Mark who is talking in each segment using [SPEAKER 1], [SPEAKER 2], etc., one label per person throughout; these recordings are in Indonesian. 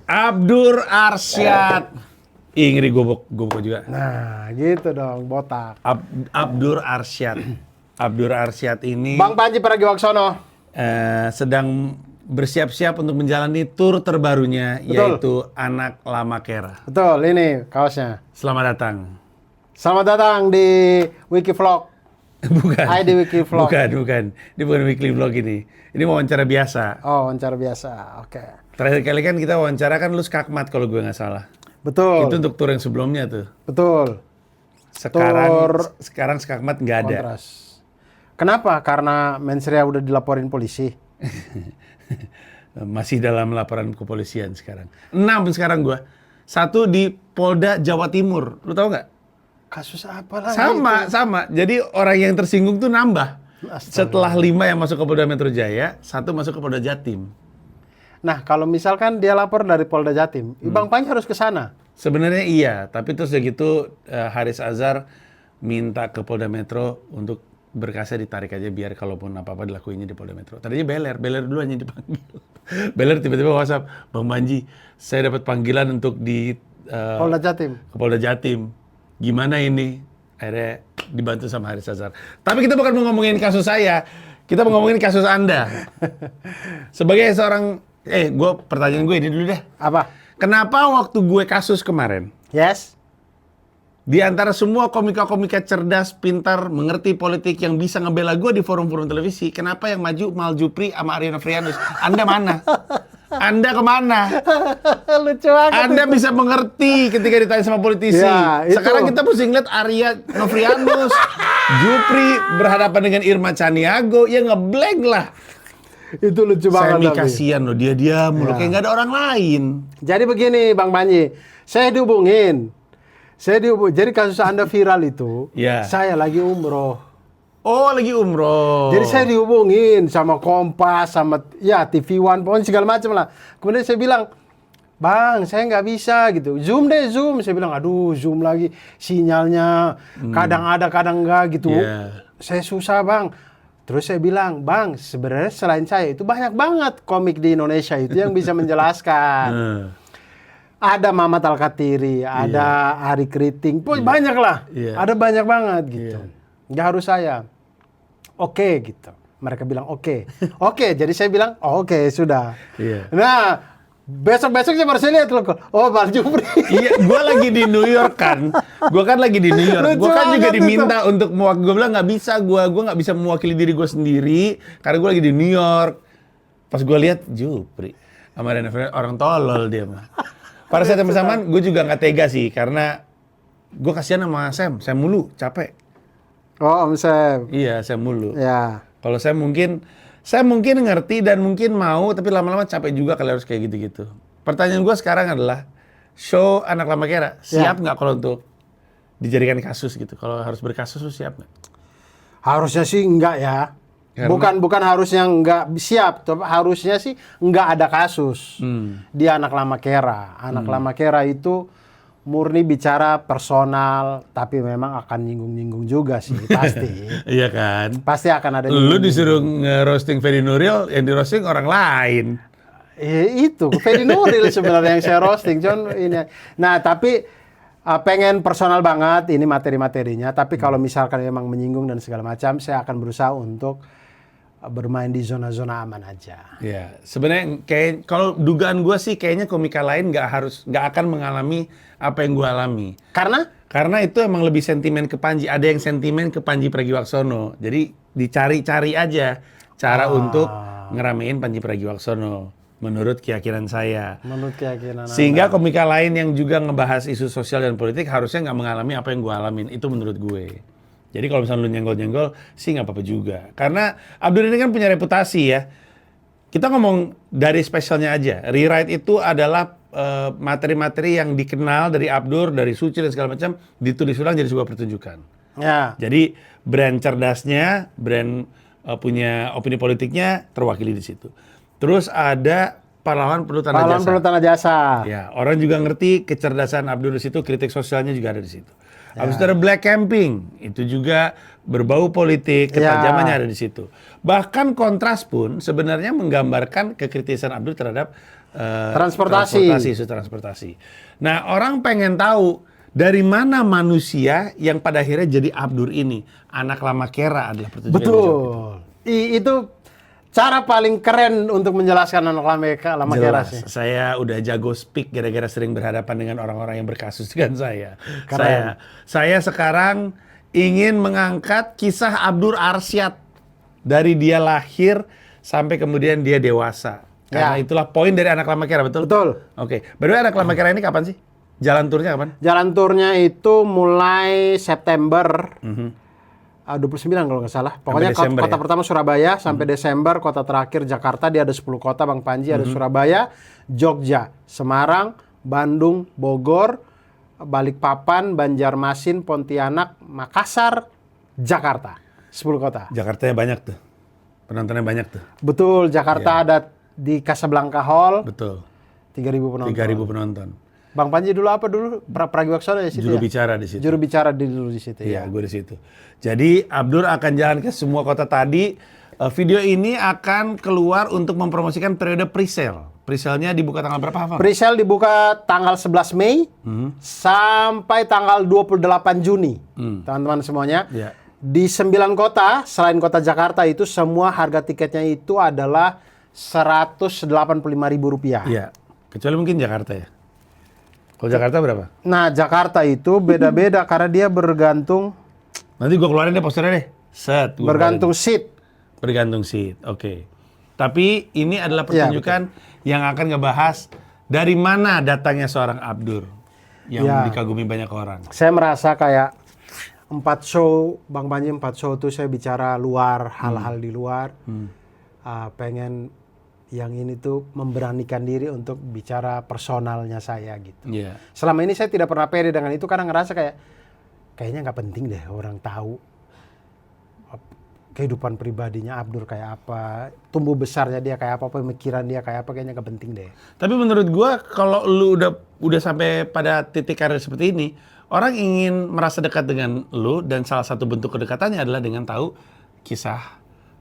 [SPEAKER 1] Abdur Arsyad. Ih, ngeri gobok juga.
[SPEAKER 2] Nah, gitu dong, botak.
[SPEAKER 1] Abdur Arsyad. Abdur Arsyad ini
[SPEAKER 2] Bang Panji Pragiwaksono.
[SPEAKER 1] sedang bersiap-siap untuk menjalani tur terbarunya,
[SPEAKER 2] Betul.
[SPEAKER 1] yaitu Anak Lama Kera.
[SPEAKER 2] Betul, ini kaosnya.
[SPEAKER 1] Selamat datang.
[SPEAKER 2] Selamat datang di Wikivlog.
[SPEAKER 1] Bukan.
[SPEAKER 2] ID Wikivlog.
[SPEAKER 1] Bukan. Ini bukan weekly vlog ini. Ini wawancara biasa.
[SPEAKER 2] Oh, wawancara biasa. Oke.
[SPEAKER 1] Terakhir kali kan kita wawancara kan lu skakmat kalau gue nggak salah.
[SPEAKER 2] Betul.
[SPEAKER 1] Itu untuk tur yang sebelumnya tuh.
[SPEAKER 2] Betul.
[SPEAKER 1] Sekarang skakmat nggak ada.
[SPEAKER 2] Kontras. Kenapa? Karena Mensria udah dilaporin polisi.
[SPEAKER 1] Masih dalam laporan kepolisian sekarang. 6 sekarang gua. 1 di Polda Jawa Timur. Lu tahu nggak?
[SPEAKER 2] Kasus apa lagi?
[SPEAKER 1] Sama. Jadi orang yang tersinggung tuh nambah.
[SPEAKER 2] Astaga.
[SPEAKER 1] Setelah 5 yang masuk ke Polda Metro Jaya, 1 masuk ke Polda Jatim.
[SPEAKER 2] Nah, kalau misalkan dia lapor dari Polda Jatim, Bang Panji harus ke sana.
[SPEAKER 1] Sebenarnya iya, tapi terus udah gitu Haris Azhar minta ke Polda Metro untuk berkasnya ditarik aja biar kalaupun apa-apa dilakuinnya di Polda Metro. Tadinya Beler dulu hanya dipanggil. Beler tiba-tiba WhatsApp, Bang Panji, saya dapat panggilan untuk di
[SPEAKER 2] Polda Jatim.
[SPEAKER 1] ke Polda Jatim. Gimana ini? Akhirnya dibantu sama Haris Azhar. Tapi kita bukan mau ngomongin kasus saya, kita mau ngomongin kasus Anda. Sebagai seorang, pertanyaan gue ini dulu deh.
[SPEAKER 2] Apa?
[SPEAKER 1] Kenapa waktu gue kasus kemarin,
[SPEAKER 2] Yes?
[SPEAKER 1] di antara semua komika-komika cerdas, pintar, mengerti politik yang bisa ngebela gue di forum-forum televisi, kenapa yang maju Mal Jupri sama Arya Nofrianus? Anda mana? Anda kemana?
[SPEAKER 2] Lucu banget.
[SPEAKER 1] Anda
[SPEAKER 2] itu.
[SPEAKER 1] bisa mengerti ketika ditanya sama politisi.
[SPEAKER 2] Ya, itu.
[SPEAKER 1] Sekarang kita pusing lihat Arya Nofrianus, Jupri berhadapan dengan Irma Caniago, ya ngeblank lah.
[SPEAKER 2] Itu lucu
[SPEAKER 1] Saya
[SPEAKER 2] banget. tapi.
[SPEAKER 1] kasihan loh, dia diam mulu,
[SPEAKER 2] Ya.
[SPEAKER 1] kayak nggak ada orang lain.
[SPEAKER 2] Jadi begini, Bang Panji. Saya dihubungin. Jadi kasus Anda viral itu,
[SPEAKER 1] Ya.
[SPEAKER 2] saya lagi umroh.
[SPEAKER 1] Oh, lagi umroh.
[SPEAKER 2] Jadi saya dihubungin sama Kompas, sama ya TV One, pokoknya segala macam lah. Kemudian saya bilang, Bang, saya nggak bisa gitu. Zoom deh, Zoom. Saya bilang, aduh, Zoom lagi. Sinyalnya kadang ada, kadang enggak gitu.
[SPEAKER 1] Yeah.
[SPEAKER 2] Saya susah, Bang. Terus saya bilang, Bang, sebenarnya selain saya itu banyak banget komik di Indonesia itu yang bisa menjelaskan. Ada Mamat Al-Katiri, ada Ari Kriting, banyak lah.
[SPEAKER 1] Iya.
[SPEAKER 2] Ada banyak banget gitu. Nggak harus saya. Oke gitu. Mereka bilang oke. Oke, jadi saya bilang oke, sudah.
[SPEAKER 1] Iya.
[SPEAKER 2] Nah, besok-besoknya baru saya lihat loh. Oh, Bang Jupri.
[SPEAKER 1] Iya, gue lagi di New York kan. Gue kan lagi di New York.
[SPEAKER 2] Lucu
[SPEAKER 1] Gue kan juga
[SPEAKER 2] banget
[SPEAKER 1] diminta untuk mewakili. Gue bilang nggak bisa. Gue nggak bisa mewakili diri gue sendiri karena gue lagi di New York. Pas gue lihat Jupri sama Rena Fernando, orang tolol dia mah. Pada saat yang bersamaan gue juga nggak tega sih karena gue kasihan sama Sam mulu capek.
[SPEAKER 2] Oh, Om Sam.
[SPEAKER 1] Iya, Sam mulu.
[SPEAKER 2] Ya.
[SPEAKER 1] Kalau saya mungkin ngerti dan mungkin mau, tapi lama-lama capek juga kalau harus kayak gitu-gitu. Pertanyaan gue sekarang adalah, show Anak Lama Kera, siap nggak kalau untuk dijadikan kasus gitu? Kalau harus berkasus, lu siap nggak?
[SPEAKER 2] Harusnya sih enggak ya.
[SPEAKER 1] Karena-
[SPEAKER 2] Bukan harusnya enggak siap, tapi harusnya sih enggak ada kasus di Anak Lama Kera. Anak Lama Kera itu murni bicara personal, tapi memang akan nyinggung-nyinggung juga sih, pasti.
[SPEAKER 1] Iya kan?
[SPEAKER 2] Pasti akan ada
[SPEAKER 1] Lu
[SPEAKER 2] nyinggung-nyinggung.
[SPEAKER 1] disuruh nge-roasting Ferry Nuril, yang di-roasting orang lain.
[SPEAKER 2] Itu Ferry Nuril sebenarnya yang saya roasting, John ini. Nah, tapi pengen personal banget ini materi-materinya, tapi kalau misalkan memang menyinggung dan segala macam, saya akan berusaha untuk bermain di zona-zona aman aja.
[SPEAKER 1] Ya, sebenarnya kayak kalau dugaan gue sih kayaknya komika lain nggak akan mengalami apa yang gue alami. Karena itu emang lebih sentimen ke Panji. Ada yang sentimen ke Panji Pragiwaksono. Jadi dicari-cari aja cara untuk ngeramein Panji Pragiwaksono. Menurut keyakinan saya.
[SPEAKER 2] Menurut keyakinan
[SPEAKER 1] Sehingga komika lain yang juga ngebahas isu sosial dan politik harusnya nggak mengalami apa yang gue alamin. Itu menurut gue. Jadi kalau misalnya lu nyenggol-nyenggol sih nggak apa-apa juga. Karena Abdur ini kan punya reputasi ya. Kita ngomong dari spesialnya aja. Rewrite itu adalah materi-materi yang dikenal dari Abdur, dari Suci dan segala macam ditulis ulang jadi sebuah pertunjukan.
[SPEAKER 2] Ya.
[SPEAKER 1] Jadi brand cerdasnya, brand punya opini politiknya terwakili di situ. Terus ada pahlawan penuh tanda
[SPEAKER 2] Pahlawan
[SPEAKER 1] jasa.
[SPEAKER 2] perlu tanda jasa.
[SPEAKER 1] Ya, orang juga ngerti kecerdasan Abdur di situ, kritik sosialnya juga ada di situ. Habis itu ada black camping, itu juga berbau politik, ketajamannya ada di situ. Bahkan Kontras pun sebenarnya menggambarkan kekritisan Abdur terhadap
[SPEAKER 2] Transportasi.
[SPEAKER 1] isu transportasi. Nah, orang pengen tahu dari mana manusia yang pada akhirnya jadi Abdur ini. Anak Lamakera adalah pertunjukan yang menjawab itu.
[SPEAKER 2] Betul. Itu cara paling keren untuk menjelaskan anak Lamakera
[SPEAKER 1] Jelas,
[SPEAKER 2] sih.
[SPEAKER 1] saya udah jago speak gara-gara sering berhadapan dengan orang-orang yang berkasus dengan saya.
[SPEAKER 2] Keren.
[SPEAKER 1] Saya sekarang ingin mengangkat kisah Abdur Arsyad dari dia lahir sampai kemudian dia dewasa. Karena
[SPEAKER 2] Ya.
[SPEAKER 1] itulah poin dari Anak Lamakera, betul?
[SPEAKER 2] Betul.
[SPEAKER 1] Oke. By the way, Anak Lamakera ini kapan sih? Jalan turnya kapan?
[SPEAKER 2] Jalan turnya itu mulai September 29 kalau nggak salah. Pokoknya
[SPEAKER 1] Desember,
[SPEAKER 2] kota
[SPEAKER 1] ya?
[SPEAKER 2] pertama Surabaya sampai Desember, kota terakhir Jakarta. Dia ada 10 kota Bang Panji, ada Surabaya, Jogja, Semarang, Bandung, Bogor, Balikpapan, Banjarmasin, Pontianak, Makassar, Jakarta. 10 kota.
[SPEAKER 1] Jakartanya banyak tuh. Penontonnya banyak tuh.
[SPEAKER 2] Betul, Jakarta ada di Casablanca Hall,
[SPEAKER 1] Betul.
[SPEAKER 2] 3.000 penonton.
[SPEAKER 1] 3.000 penonton.
[SPEAKER 2] Bang Panji dulu apa dulu? Pragiwaksono di situ
[SPEAKER 1] Juru
[SPEAKER 2] ya?
[SPEAKER 1] bicara di situ.
[SPEAKER 2] Juru bicara dulu di situ
[SPEAKER 1] Iya,
[SPEAKER 2] ya.
[SPEAKER 1] gue di situ. Jadi Abdur akan jalan ke semua kota tadi. Video ini akan keluar untuk mempromosikan periode pre-sale. Pre-sale-nya dibuka tanggal berapa, Hafal?
[SPEAKER 2] Presale dibuka tanggal 11 Mei sampai tanggal 28 Juni. Teman-teman semuanya.
[SPEAKER 1] Iya.
[SPEAKER 2] Di 9 kota, selain kota Jakarta itu semua harga tiketnya itu adalah Rp185.000.
[SPEAKER 1] Iya. Kecuali mungkin Jakarta ya. Kalau Jakarta berapa?
[SPEAKER 2] Nah, Jakarta itu beda-beda karena dia bergantung
[SPEAKER 1] Nanti gue keluarin deh posternya deh. Set. gua
[SPEAKER 2] bergantung seat.
[SPEAKER 1] keluarin. Bergantung seat. Oke. Tapi ini adalah pertunjukan yang akan ngebahas dari mana datangnya seorang Abdur yang
[SPEAKER 2] Ya.
[SPEAKER 1] dikagumi banyak orang.
[SPEAKER 2] Saya merasa kayak 4 show, Bang Panji 4 show tuh saya bicara luar, hal-hal di luar. Pengen yang ini tuh memberanikan diri untuk bicara personalnya saya gitu.
[SPEAKER 1] Iya.
[SPEAKER 2] Selama ini saya tidak pernah pede dengan itu karena ngerasa kayaknya nggak penting deh orang tahu kehidupan pribadinya Abdur kayak apa, tumbuh besarnya dia kayak apa, pemikiran dia kayak apa, kayaknya nggak penting deh.
[SPEAKER 1] Tapi menurut gua kalau lu udah sampai pada titik karir seperti ini, orang ingin merasa dekat dengan lu dan salah satu bentuk kedekatannya adalah dengan tahu kisah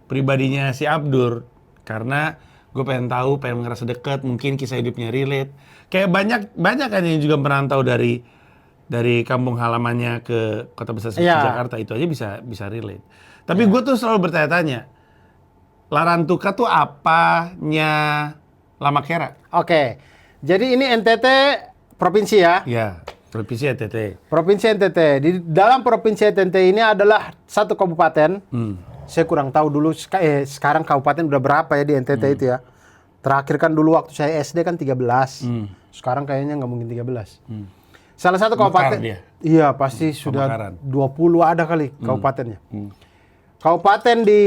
[SPEAKER 1] pribadinya si Abdur. Karena gue pengen tahu, pengen ngerasa dekat, mungkin kisah hidupnya relate. Kayak banyak kan yang juga merantau dari kampung halamannya ke kota besar seperti
[SPEAKER 2] Iya.
[SPEAKER 1] Jakarta, itu aja bisa relate. Tapi gue tuh selalu bertanya-tanya, Larantuka tuh apanya Lamakera?
[SPEAKER 2] Oke, jadi ini NTT provinsi ya.
[SPEAKER 1] Ya, provinsi NTT.
[SPEAKER 2] Provinsi NTT. Di dalam provinsi NTT ini adalah satu kabupaten. Saya kurang tahu dulu sekarang kabupaten udah berapa ya di NTT itu ya. Terakhir kan dulu waktu saya SD kan 13. Sekarang kayaknya nggak mungkin 13. Salah satu kabupaten.
[SPEAKER 1] Mekar dia.
[SPEAKER 2] Iya, pasti sudah
[SPEAKER 1] Pemekaran.
[SPEAKER 2] 20 ada kali kabupatennya. Kabupaten di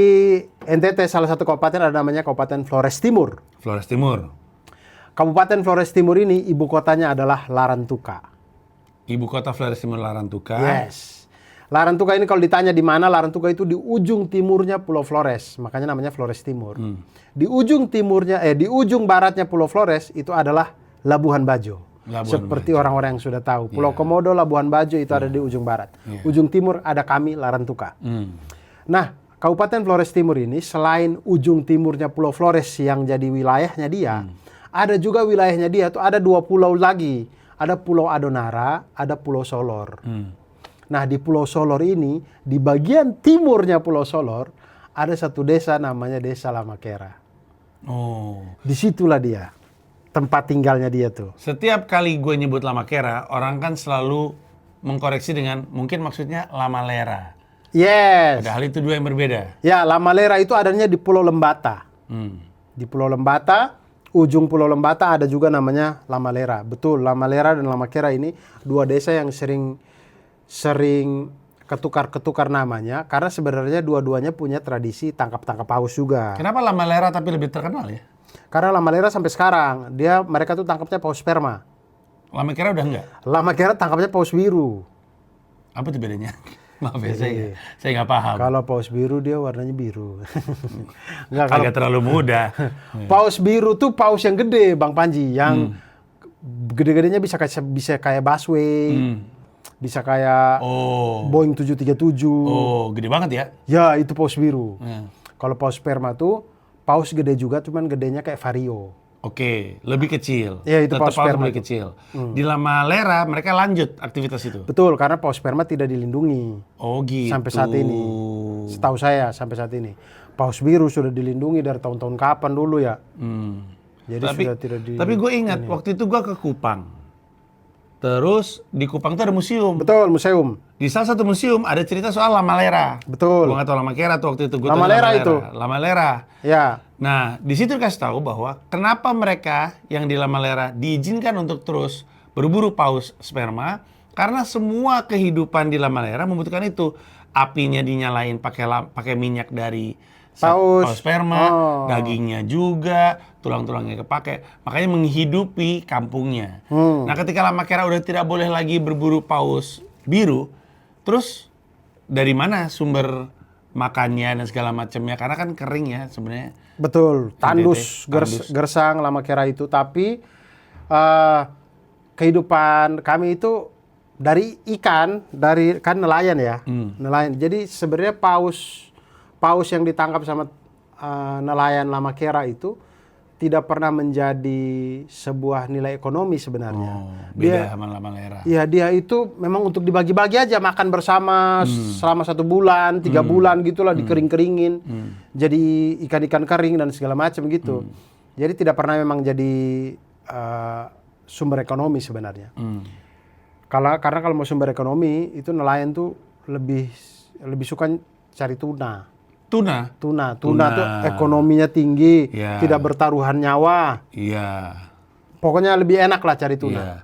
[SPEAKER 2] NTT, salah satu kabupaten ada namanya Kabupaten Flores Timur.
[SPEAKER 1] Flores Timur.
[SPEAKER 2] Kabupaten Flores Timur ini ibu kotanya adalah Larantuka.
[SPEAKER 1] Ibu kota Flores Timur Larantuka.
[SPEAKER 2] Yes. Larantuka ini kalau ditanya di mana, Larantuka itu di ujung timurnya Pulau Flores, makanya namanya Flores Timur. Di ujung baratnya Pulau Flores itu adalah Labuhan Bajo. Seperti orang-orang yang sudah tahu, Pulau Komodo, Labuhan Bajo itu ada di ujung barat. Ujung timur ada kami Larantuka. Nah, Kabupaten Flores Timur ini selain ujung timurnya Pulau Flores yang jadi wilayahnya dia, ada juga wilayahnya dia tuh ada 2 pulau lagi. Ada Pulau Adonara, ada Pulau Solor. Nah, di Pulau Solor ini, di bagian timurnya Pulau Solor, ada satu desa namanya Desa Lamakera.
[SPEAKER 1] Oh.
[SPEAKER 2] Disitulah dia, tempat tinggalnya dia tuh.
[SPEAKER 1] Setiap kali gue nyebut Lamakera, orang kan selalu mengkoreksi dengan mungkin maksudnya Lamalera.
[SPEAKER 2] Yes.
[SPEAKER 1] Padahal itu dua yang berbeda.
[SPEAKER 2] Ya, Lamalera itu adanya di Pulau Lembata. Di Pulau Lembata, ujung Pulau Lembata ada juga namanya Lamalera. Betul, Lamalera dan Lamakera ini dua desa yang sering ketukar-ketukar namanya karena sebenarnya dua-duanya punya tradisi tangkap-tangkap paus juga.
[SPEAKER 1] Kenapa Lamalera tapi lebih terkenal ya?
[SPEAKER 2] Karena Lamalera sampai sekarang mereka tuh tangkapnya paus sperma.
[SPEAKER 1] Lamakera udah enggak?
[SPEAKER 2] Lamakera tangkapnya paus biru.
[SPEAKER 1] Apa tuh bedanya? Maaf ya, saya nggak paham.
[SPEAKER 2] Kalau paus biru dia warnanya biru. Enggak,
[SPEAKER 1] Agak terlalu muda.
[SPEAKER 2] paus biru tuh paus yang gede, Bang Panji, yang gede-gedenya bisa kayak busway, bisa kayak Boeing 737.
[SPEAKER 1] Oh, gede banget ya?
[SPEAKER 2] Ya, itu paus biru. Kalau paus sperma tuh paus gede juga, cuman gedenya kayak vario.
[SPEAKER 1] Oke, lebih kecil.
[SPEAKER 2] Iya, itu
[SPEAKER 1] Tetap
[SPEAKER 2] paus sperma
[SPEAKER 1] lebih
[SPEAKER 2] itu.
[SPEAKER 1] kecil. Di Lamalera mereka lanjut aktivitas itu.
[SPEAKER 2] Betul, karena paus sperma tidak dilindungi
[SPEAKER 1] Oh gitu.
[SPEAKER 2] sampai saat ini. Setahu saya sampai saat ini. Paus biru sudah dilindungi dari tahun-tahun kapan dulu ya. Jadi sudah tidak di.
[SPEAKER 1] Tapi gue ingat waktu itu gue ke Kupang. Terus di Kupang tuh ada museum.
[SPEAKER 2] Betul, museum.
[SPEAKER 1] Di salah satu museum ada cerita soal Lamalera.
[SPEAKER 2] Betul.
[SPEAKER 1] Gue nggak tahu Lamakera tuh waktu itu. Gua tahu
[SPEAKER 2] Lamalera itu.
[SPEAKER 1] Lamalera.
[SPEAKER 2] Ya,
[SPEAKER 1] Nah, di situ dikasih tahu bahwa kenapa mereka yang di Lamalera diizinkan untuk terus berburu paus sperma karena semua kehidupan di Lamalera membutuhkan itu. Apinya dinyalain pakai minyak dari
[SPEAKER 2] Paus.
[SPEAKER 1] sperma,
[SPEAKER 2] Oh.
[SPEAKER 1] dagingnya juga, tulang-tulangnya kepake. Makanya menghidupi kampungnya. Nah, ketika Lamakera udah tidak boleh lagi berburu paus biru, terus dari mana sumber makannya dan segala macamnya? Karena kan kering ya sebenarnya.
[SPEAKER 2] betul. Tandus,
[SPEAKER 1] Tandus.
[SPEAKER 2] gersang, Lamakera itu. Tapi kehidupan kami itu dari ikan, dari kan nelayan ya, nelayan. Jadi sebenarnya paus yang ditangkap sama nelayan Lamakera itu tidak pernah menjadi sebuah nilai ekonomi sebenarnya.
[SPEAKER 1] Oh, beda sama Lamalera.
[SPEAKER 2] Iya, dia itu memang untuk dibagi-bagi aja, makan bersama selama 1 bulan, 3 bulan gitulah, dikering-keringin, jadi ikan-ikan kering dan segala macam gitu. Jadi tidak pernah memang jadi sumber ekonomi sebenarnya. Karena kalau mau sumber ekonomi itu nelayan tuh lebih suka cari tuna.
[SPEAKER 1] Tuna.
[SPEAKER 2] Tuna tuh ekonominya tinggi,
[SPEAKER 1] Ya.
[SPEAKER 2] tidak bertaruhan nyawa.
[SPEAKER 1] Iya.
[SPEAKER 2] Pokoknya lebih enak lah cari tuna.
[SPEAKER 1] Iya.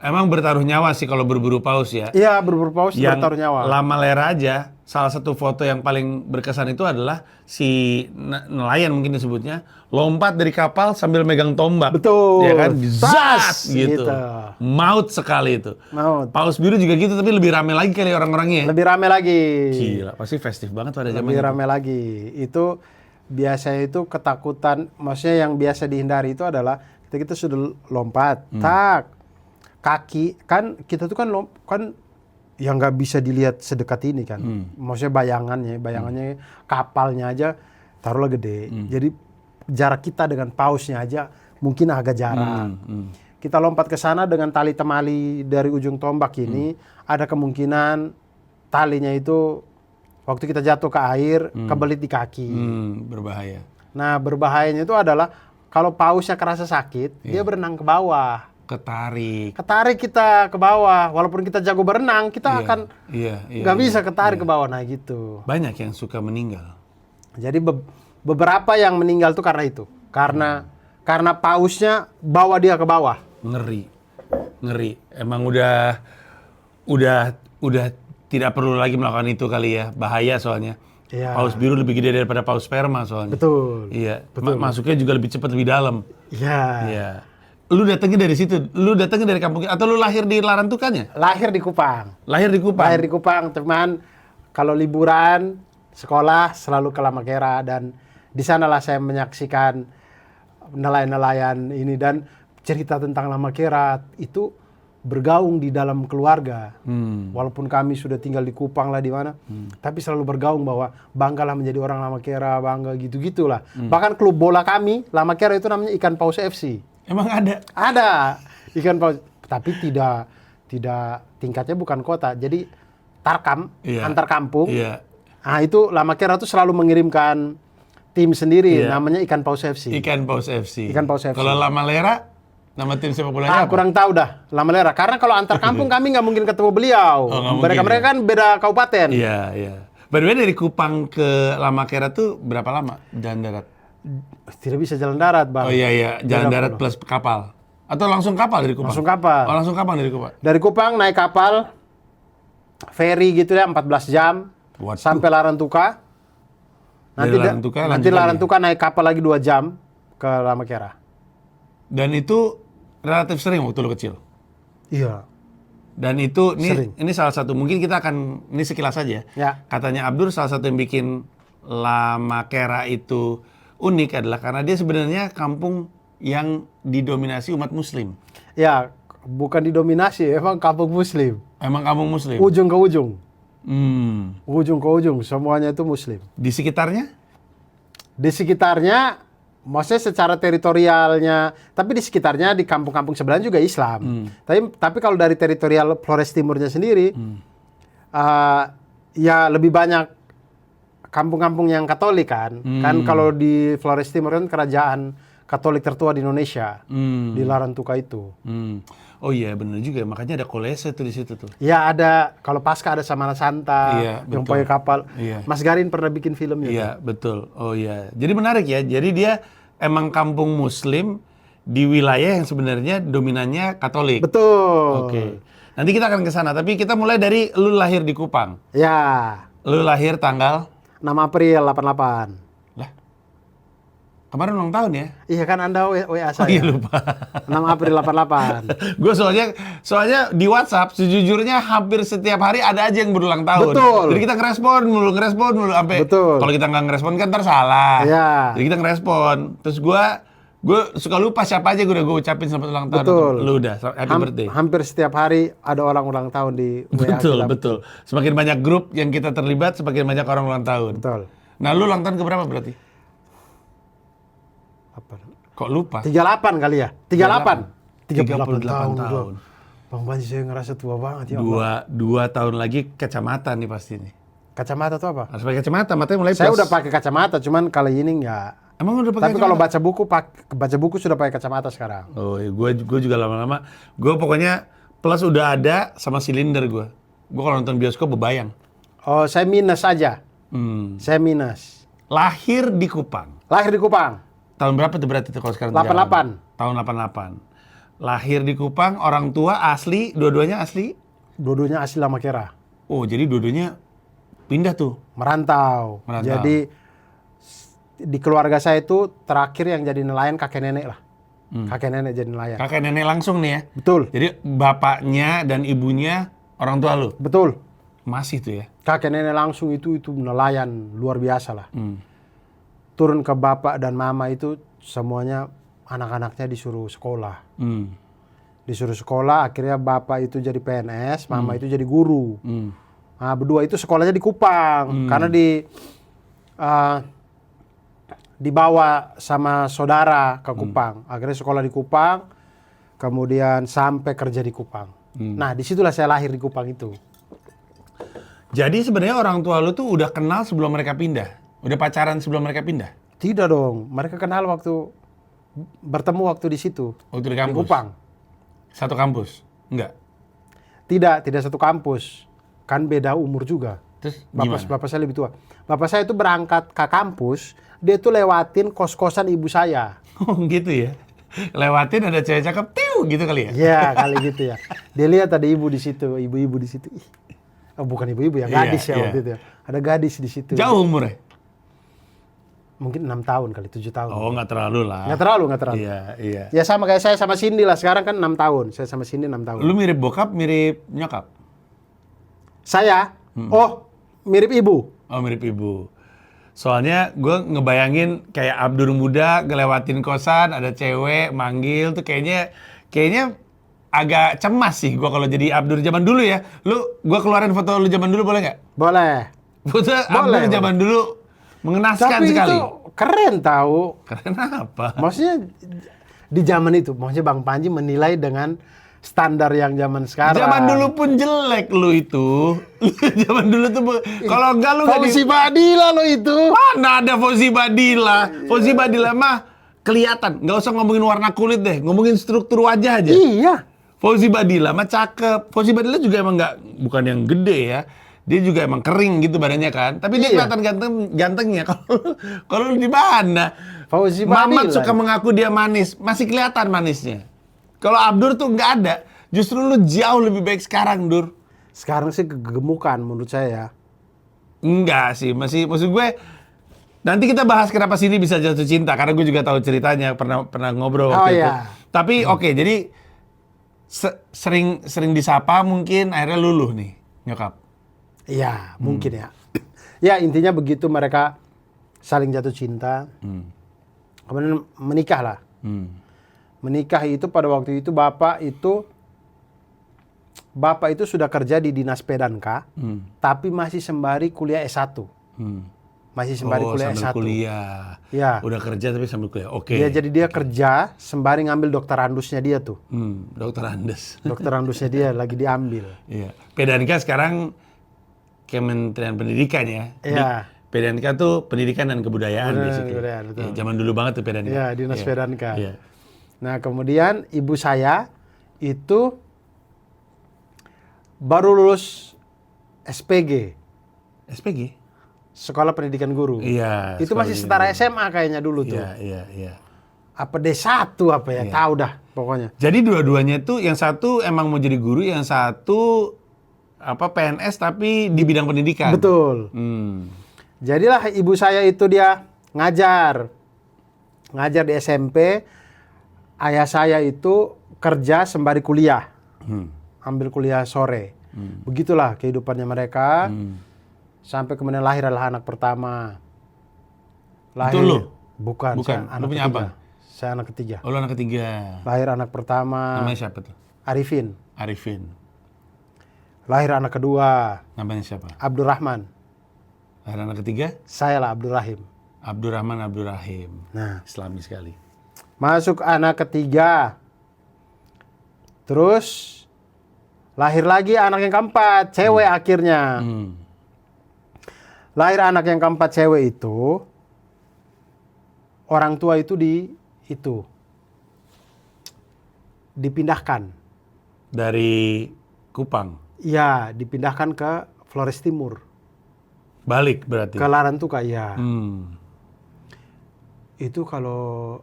[SPEAKER 1] Emang bertaruh nyawa sih kalau berburu paus ya.
[SPEAKER 2] Iya, berburu paus
[SPEAKER 1] Yang
[SPEAKER 2] bertaruh nyawa.
[SPEAKER 1] Lamalera aja, salah satu foto yang paling berkesan itu adalah si nelayan mungkin disebutnya lompat dari kapal sambil megang tombak.
[SPEAKER 2] Betul.
[SPEAKER 1] Ya kan?
[SPEAKER 2] Zas!
[SPEAKER 1] Zas! Gitu.
[SPEAKER 2] Gitu.
[SPEAKER 1] Maut sekali itu.
[SPEAKER 2] Maut.
[SPEAKER 1] Paus biru juga gitu, tapi lebih rame lagi kali orang-orangnya.
[SPEAKER 2] Lebih rame lagi.
[SPEAKER 1] Gila, pasti festif banget pada zaman
[SPEAKER 2] Lebih
[SPEAKER 1] itu.
[SPEAKER 2] rame lagi. Itu biasanya itu ketakutan, maksudnya yang biasa dihindari itu adalah kita sudah lompat, kaki kan kita tuh kan yang nggak bisa dilihat sedekat ini kan. Maksudnya bayangannya kapalnya aja taruhlah gede. Jadi jarak kita dengan pausnya aja mungkin agak jarak. Kita lompat ke sana dengan tali temali dari ujung tombak ini, ada kemungkinan talinya itu waktu kita jatuh ke air kebelit di kaki.
[SPEAKER 1] Berbahaya.
[SPEAKER 2] Nah, berbahayanya itu adalah kalau pausnya kerasa sakit, dia berenang ke bawah.
[SPEAKER 1] Ketarik.
[SPEAKER 2] Ketarik kita ke bawah, walaupun kita jago berenang, kita akan nggak bisa ketarik ke bawah. Nah gitu.
[SPEAKER 1] Banyak yang suka meninggal.
[SPEAKER 2] Jadi beberapa yang meninggal tuh karena itu, karena pausnya bawa dia ke bawah.
[SPEAKER 1] Ngeri. Emang udah tidak perlu lagi melakukan itu kali ya. Bahaya soalnya.
[SPEAKER 2] Iya.
[SPEAKER 1] Paus biru lebih gede daripada paus sperma soalnya.
[SPEAKER 2] Betul.
[SPEAKER 1] Iya. Masuknya juga lebih cepat, lebih dalam.
[SPEAKER 2] Iya.
[SPEAKER 1] Iya. Lu datangnya dari situ? Lu datangnya dari kampung atau lu lahir di Larantukannya?
[SPEAKER 2] Lahir di Kupang.
[SPEAKER 1] Lahir di Kupang.
[SPEAKER 2] Lahir di Kupang, teman. Kalau liburan sekolah selalu ke Lamakera dan di sanalah saya menyaksikan nelayan-nelayan ini dan cerita tentang Lamakera itu bergaung di dalam keluarga. Walaupun kami sudah tinggal di Kupang lah di mana, tapi selalu bergaung bahwa banggalah menjadi orang Lamakera, bangga gitu-gitulah. Bahkan klub bola kami, Lamakera itu namanya Ikan Paus FC.
[SPEAKER 1] Emang ada?
[SPEAKER 2] Ada Ikan Paus, tapi tidak tingkatnya bukan kota. Jadi tarkam, antar kampung.
[SPEAKER 1] Iya.
[SPEAKER 2] Nah, itu Lamakera tuh selalu mengirimkan tim sendiri namanya Ikan Paus FC.
[SPEAKER 1] Ikan Paus FC.
[SPEAKER 2] Ikan Paus FC.
[SPEAKER 1] Kalau Lamalera, nama tim sepak bolanya apa?
[SPEAKER 2] Kurang tahu dah Lamalera. Karena kalau antar kampung kami nggak mungkin ketemu beliau. Mereka kan beda kabupaten.
[SPEAKER 1] Iya. By the way, dari Kupang ke Lamakera tuh berapa lama jalan darat?
[SPEAKER 2] Tidak bisa jalan darat, Bang.
[SPEAKER 1] Oh iya, jalan darat plus kapal. Atau langsung kapal dari Kupang?
[SPEAKER 2] Langsung kapal.
[SPEAKER 1] Oh, langsung kapal dari Kupang.
[SPEAKER 2] Dari Kupang naik kapal ferry gitu ya 14 jam.
[SPEAKER 1] Waduh.
[SPEAKER 2] Sampai Larantuka. Nanti Larantuka naik kapal lagi 2 jam ke Lamakera.
[SPEAKER 1] Dan itu relatif sering waktu lu kecil.
[SPEAKER 2] Iya.
[SPEAKER 1] Dan itu
[SPEAKER 2] Sering.
[SPEAKER 1] ini salah satu, mungkin kita akan ini sekilas saja.
[SPEAKER 2] Ya.
[SPEAKER 1] Katanya Abdur salah satu yang bikin Lamakera itu unik adalah karena dia sebenarnya kampung yang didominasi umat muslim.
[SPEAKER 2] Ya, bukan didominasi, emang kampung muslim.
[SPEAKER 1] Emang kampung muslim?
[SPEAKER 2] Ujung ke ujung.
[SPEAKER 1] Hmm.
[SPEAKER 2] Ujung ke ujung, semuanya itu muslim.
[SPEAKER 1] Di sekitarnya?
[SPEAKER 2] Di sekitarnya maksudnya secara teritorialnya, tapi di sekitarnya di kampung-kampung sebelahnya juga Islam. Tapi kalau dari teritorial Flores Timurnya sendiri, ya lebih banyak kampung-kampung yang Katolik kan. Kan kalau di Flores Timur kan kerajaan Katolik tertua di Indonesia, di Larantuka itu.
[SPEAKER 1] Oh iya benar juga, makanya ada Kolese tuh di situ tuh.
[SPEAKER 2] Ya ada, kalau pasca ada Samana Santa,
[SPEAKER 1] Iya,
[SPEAKER 2] yang
[SPEAKER 1] betul.
[SPEAKER 2] pakai kapal.
[SPEAKER 1] Iya.
[SPEAKER 2] Mas Garin pernah bikin filmnya.
[SPEAKER 1] Iya betul. Oh iya. Jadi menarik ya. Jadi dia emang kampung Muslim di wilayah yang sebenarnya dominannya Katolik.
[SPEAKER 2] Betul.
[SPEAKER 1] Oke. Nanti kita akan ke sana. Tapi kita mulai dari lu lahir di Kupang.
[SPEAKER 2] Ya,
[SPEAKER 1] Lu lahir tanggal
[SPEAKER 2] 6 April 88.
[SPEAKER 1] lah. Kemarin ulang tahun ya?
[SPEAKER 2] Iya kan Anda WA saya.
[SPEAKER 1] Oh iya lupa.
[SPEAKER 2] 6 April 88.
[SPEAKER 1] Gue soalnya di WhatsApp sejujurnya hampir setiap hari ada aja yang berulang tahun.
[SPEAKER 2] Betul.
[SPEAKER 1] Jadi kita ngerespon mulu sampai
[SPEAKER 2] Betul.
[SPEAKER 1] kalau kita nggak ngerespon kan ntar salah.
[SPEAKER 2] Iya.
[SPEAKER 1] Jadi kita ngerespon. Terus gue suka lupa siapa aja gue ucapin selamat ulang tahun.
[SPEAKER 2] Betul.
[SPEAKER 1] Lu udah happy birthday.
[SPEAKER 2] Hampir setiap hari ada orang ulang tahun di WA kita.
[SPEAKER 1] Betul. Semakin banyak grup yang kita terlibat, semakin banyak orang ulang tahun.
[SPEAKER 2] Betul.
[SPEAKER 1] Nah, lu ulang tahun keberapa berarti?
[SPEAKER 2] Apa?
[SPEAKER 1] Kok lupa?
[SPEAKER 2] 38 kali ya? 38.
[SPEAKER 1] 38
[SPEAKER 2] tahun.
[SPEAKER 1] tahun.
[SPEAKER 2] Bang Banji saya ngerasa tua banget ya Allah.
[SPEAKER 1] Dua tahun lagi kacamata nih pasti nih.
[SPEAKER 2] Kacamata tuh apa?
[SPEAKER 1] Harus pakai kacamata, matanya mulai
[SPEAKER 2] Saya
[SPEAKER 1] plus.
[SPEAKER 2] udah pakai kacamata, cuman kali ini enggak.
[SPEAKER 1] Emang udah pakai
[SPEAKER 2] Tapi kalau baca buku sudah pakai kacamata sekarang.
[SPEAKER 1] Oh, iya. Gue juga lama-lama. Gue pokoknya plus udah ada sama silinder gue. Gue kalau nonton bioskop bebayang.
[SPEAKER 2] Oh, saya minus aja. Saya minus.
[SPEAKER 1] Lahir di Kupang.
[SPEAKER 2] Lahir di Kupang.
[SPEAKER 1] Tahun berapa tuh berarti tuh kalau sekarang?
[SPEAKER 2] 88.
[SPEAKER 1] Tahun 88. Lahir di Kupang, orang tua asli, dua-duanya asli?
[SPEAKER 2] Dua-duanya asli Lamakera.
[SPEAKER 1] Oh, jadi dua-duanya pindah tuh.
[SPEAKER 2] Merantau. Jadi di keluarga saya itu terakhir yang jadi nelayan kakek nenek lah. Kakek nenek jadi nelayan.
[SPEAKER 1] Kakek nenek langsung nih ya?
[SPEAKER 2] Betul.
[SPEAKER 1] Jadi bapaknya dan ibunya orang tua lu?
[SPEAKER 2] Betul.
[SPEAKER 1] Masih tuh ya?
[SPEAKER 2] Kakek nenek langsung itu nelayan luar biasa lah. Turun ke bapak dan mama itu semuanya anak-anaknya disuruh sekolah. Disuruh sekolah, akhirnya bapak itu jadi PNS, mama itu jadi guru. Nah, berdua itu sekolahnya di Kupang. Karena dibawa sama saudara ke Kupang. Akhirnya sekolah di Kupang, kemudian sampai kerja di Kupang. Nah, disitulah saya lahir di Kupang itu.
[SPEAKER 1] Jadi sebenarnya orang tua lu tuh udah kenal sebelum mereka pindah? Udah pacaran sebelum mereka pindah?
[SPEAKER 2] Tidak dong, mereka kenal bertemu waktu di situ.
[SPEAKER 1] Waktu di kampus?
[SPEAKER 2] Di Kupang.
[SPEAKER 1] Satu kampus? Enggak?
[SPEAKER 2] Tidak satu kampus. Kan beda umur juga.
[SPEAKER 1] Terus gimana?
[SPEAKER 2] Bapak saya lebih tua. Bapak saya itu berangkat ke kampus, dia tuh lewatin kos-kosan ibu saya.
[SPEAKER 1] Oh gitu ya? Lewatin ada cewek cakep, tiu gitu kali ya?
[SPEAKER 2] Iya, kali gitu ya. Dia lihat ada ibu di situ, ibu-ibu di situ. Ih. Oh, bukan ibu-ibu ya, gadis ya waktu itu ya. Ada gadis di situ.
[SPEAKER 1] Jauh umurnya?
[SPEAKER 2] Mungkin 6 tahun kali, 7 tahun.
[SPEAKER 1] Oh nggak terlalu lah.
[SPEAKER 2] Nggak terlalu.
[SPEAKER 1] Iya.
[SPEAKER 2] Ya sama kayak saya sama Cindy lah, sekarang kan 6 tahun. Saya sama Cindy 6 tahun.
[SPEAKER 1] Lu mirip bokap, mirip nyokap?
[SPEAKER 2] Saya? Oh, mirip ibu.
[SPEAKER 1] Oh mirip ibu. Soalnya gue ngebayangin kayak Abdur muda ngelewatin kosan, ada cewek manggil tuh kayaknya agak cemas sih gue kalau jadi Abdur zaman dulu ya. Gue keluarin foto lu zaman dulu boleh nggak?
[SPEAKER 2] Boleh.
[SPEAKER 1] Foto Abdur zaman dulu mengenaskan
[SPEAKER 2] Tapi
[SPEAKER 1] sekali.
[SPEAKER 2] itu keren tahu.
[SPEAKER 1] Keren apa?
[SPEAKER 2] Maksudnya di zaman itu, maksudnya Bang Panji menilai dengan standar yang zaman sekarang.
[SPEAKER 1] Zaman dulu pun jelek lu itu. Zaman dulu tuh kalau enggak lu nggak
[SPEAKER 2] Fauzi Badila lo itu.
[SPEAKER 1] Mana ada Fauzi Badila? Fauzi Badila mah kelihatan. Nggak usah ngomongin warna kulit deh, ngomongin struktur wajah aja.
[SPEAKER 2] Iya.
[SPEAKER 1] Fauzi Badila mah cakep. Fauzi Badila juga emang bukan yang gede ya. Dia juga emang kering gitu badannya kan. Tapi dia kelihatan gantengnya. Kalau di mana?
[SPEAKER 2] Fauzi Badila.
[SPEAKER 1] Mamat suka mengaku dia manis, masih kelihatan manisnya. Kalau Abdur tuh nggak ada. Justru lu jauh lebih baik sekarang, Dur.
[SPEAKER 2] Sekarang sih kegemukan menurut saya.
[SPEAKER 1] Enggak sih, maksud gue nanti kita bahas kenapa sini bisa jatuh cinta karena gue juga tahu ceritanya, pernah ngobrol waktu itu.
[SPEAKER 2] Iya.
[SPEAKER 1] Tapi oke, jadi sering disapa mungkin akhirnya luluh nih, nyokap.
[SPEAKER 2] Iya, mungkin ya. Ya, intinya begitu mereka saling jatuh cinta. Kemudian menikah lah. Menikah itu pada waktu itu Bapak itu sudah kerja di Dinas Pedanka, tapi masih sembari kuliah S1. masih sembari kuliah
[SPEAKER 1] sambil
[SPEAKER 2] S1.
[SPEAKER 1] kuliah.
[SPEAKER 2] Ya.
[SPEAKER 1] Udah kerja tapi sambil kuliah. Oke.
[SPEAKER 2] Dia kerja sembari ngambil dokter andusnya dia tuh.
[SPEAKER 1] Dokter Andes.
[SPEAKER 2] Dokter andusnya dia lagi diambil.
[SPEAKER 1] Iya. PDNK sekarang Kementerian Pendidikan ya.
[SPEAKER 2] Iya.
[SPEAKER 1] PDNK tuh Pendidikan dan Kebudayaan
[SPEAKER 2] Pendidikan dan
[SPEAKER 1] basically.
[SPEAKER 2] Kebudayaan, betul.
[SPEAKER 1] Ya, zaman dulu banget tuh PDNK.
[SPEAKER 2] Iya, Dinas PDNK.
[SPEAKER 1] Iya.
[SPEAKER 2] Nah, kemudian ibu saya itu baru lulus SPG,
[SPEAKER 1] SPG?
[SPEAKER 2] Sekolah Pendidikan Guru.
[SPEAKER 1] Iya.
[SPEAKER 2] Itu
[SPEAKER 1] sekolah
[SPEAKER 2] masih
[SPEAKER 1] pendidikan
[SPEAKER 2] setara SMA kayaknya dulu tuh.
[SPEAKER 1] Iya.
[SPEAKER 2] Apa D1 apa ya?
[SPEAKER 1] Iya.
[SPEAKER 2] Tahu dah pokoknya.
[SPEAKER 1] Jadi dua-duanya tuh yang satu emang mau jadi guru, yang satu PNS tapi di bidang pendidikan.
[SPEAKER 2] Betul. Jadilah ibu saya itu dia ngajar di SMP. Ayah saya itu kerja sembari kuliah, ambil kuliah sore. Begitulah kehidupannya mereka. Sampai kemudian lahir adalah anak pertama.
[SPEAKER 1] Itu lu?
[SPEAKER 2] Bukan. Saya
[SPEAKER 1] Lu punya
[SPEAKER 2] ketiga.
[SPEAKER 1] apa?
[SPEAKER 2] Saya anak ketiga.
[SPEAKER 1] Oh, lu anak ketiga.
[SPEAKER 2] Lahir anak pertama.
[SPEAKER 1] Namanya siapa tuh?
[SPEAKER 2] Arifin.
[SPEAKER 1] Arifin.
[SPEAKER 2] Lahir anak kedua.
[SPEAKER 1] Namanya siapa?
[SPEAKER 2] Abdurrahman.
[SPEAKER 1] Lahir anak ketiga?
[SPEAKER 2] Saya lah Abdurrahim.
[SPEAKER 1] Abdurrahman Abdurrahim.
[SPEAKER 2] Nah,
[SPEAKER 1] Islami sekali.
[SPEAKER 2] masuk anak ketiga. Terus lahir lagi anak yang keempat, cewek akhirnya. Lahir anak yang keempat cewek itu, orang tua itu dipindahkan.
[SPEAKER 1] Dari Kupang.
[SPEAKER 2] Iya, dipindahkan ke Flores Timur.
[SPEAKER 1] Balik berarti.
[SPEAKER 2] Ke Larantuka, ya. Itu kalau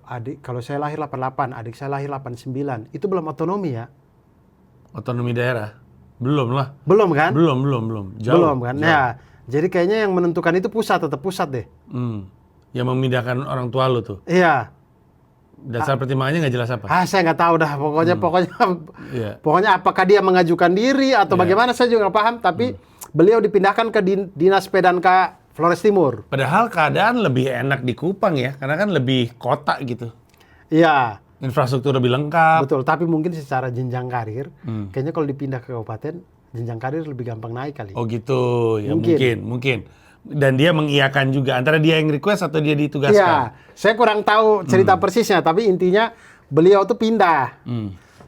[SPEAKER 2] saya lahir 88, adik saya lahir 89. Itu belum otonomi ya?
[SPEAKER 1] Otonomi daerah? Belum lah.
[SPEAKER 2] Belum kan?
[SPEAKER 1] Belum. Jauh.
[SPEAKER 2] Belum kan?
[SPEAKER 1] Jauh.
[SPEAKER 2] Ya. Jadi kayaknya yang menentukan itu tetap pusat deh.
[SPEAKER 1] Yang memindahkan orang tua lu tuh.
[SPEAKER 2] Iya.
[SPEAKER 1] Dasar pertimbangannya nggak jelas apa?
[SPEAKER 2] Saya nggak tahu dah.
[SPEAKER 1] Iya.
[SPEAKER 2] Pokoknya apakah dia mengajukan diri atau bagaimana saya juga nggak paham. Tapi beliau dipindahkan ke Dinas PDNK Flores Timur.
[SPEAKER 1] Padahal keadaan lebih enak di Kupang ya, karena kan lebih kota gitu.
[SPEAKER 2] Iya.
[SPEAKER 1] Infrastruktur lebih lengkap.
[SPEAKER 2] Betul. Tapi mungkin secara jenjang karir, kayaknya kalau dipindah ke kabupaten, jenjang karir lebih gampang naik kali.
[SPEAKER 1] Oh gitu, ya mungkin. Dan dia mengiyakan juga, antara dia yang request atau dia ditugaskan.
[SPEAKER 2] Iya, saya kurang tahu cerita persisnya, tapi intinya beliau tuh pindah.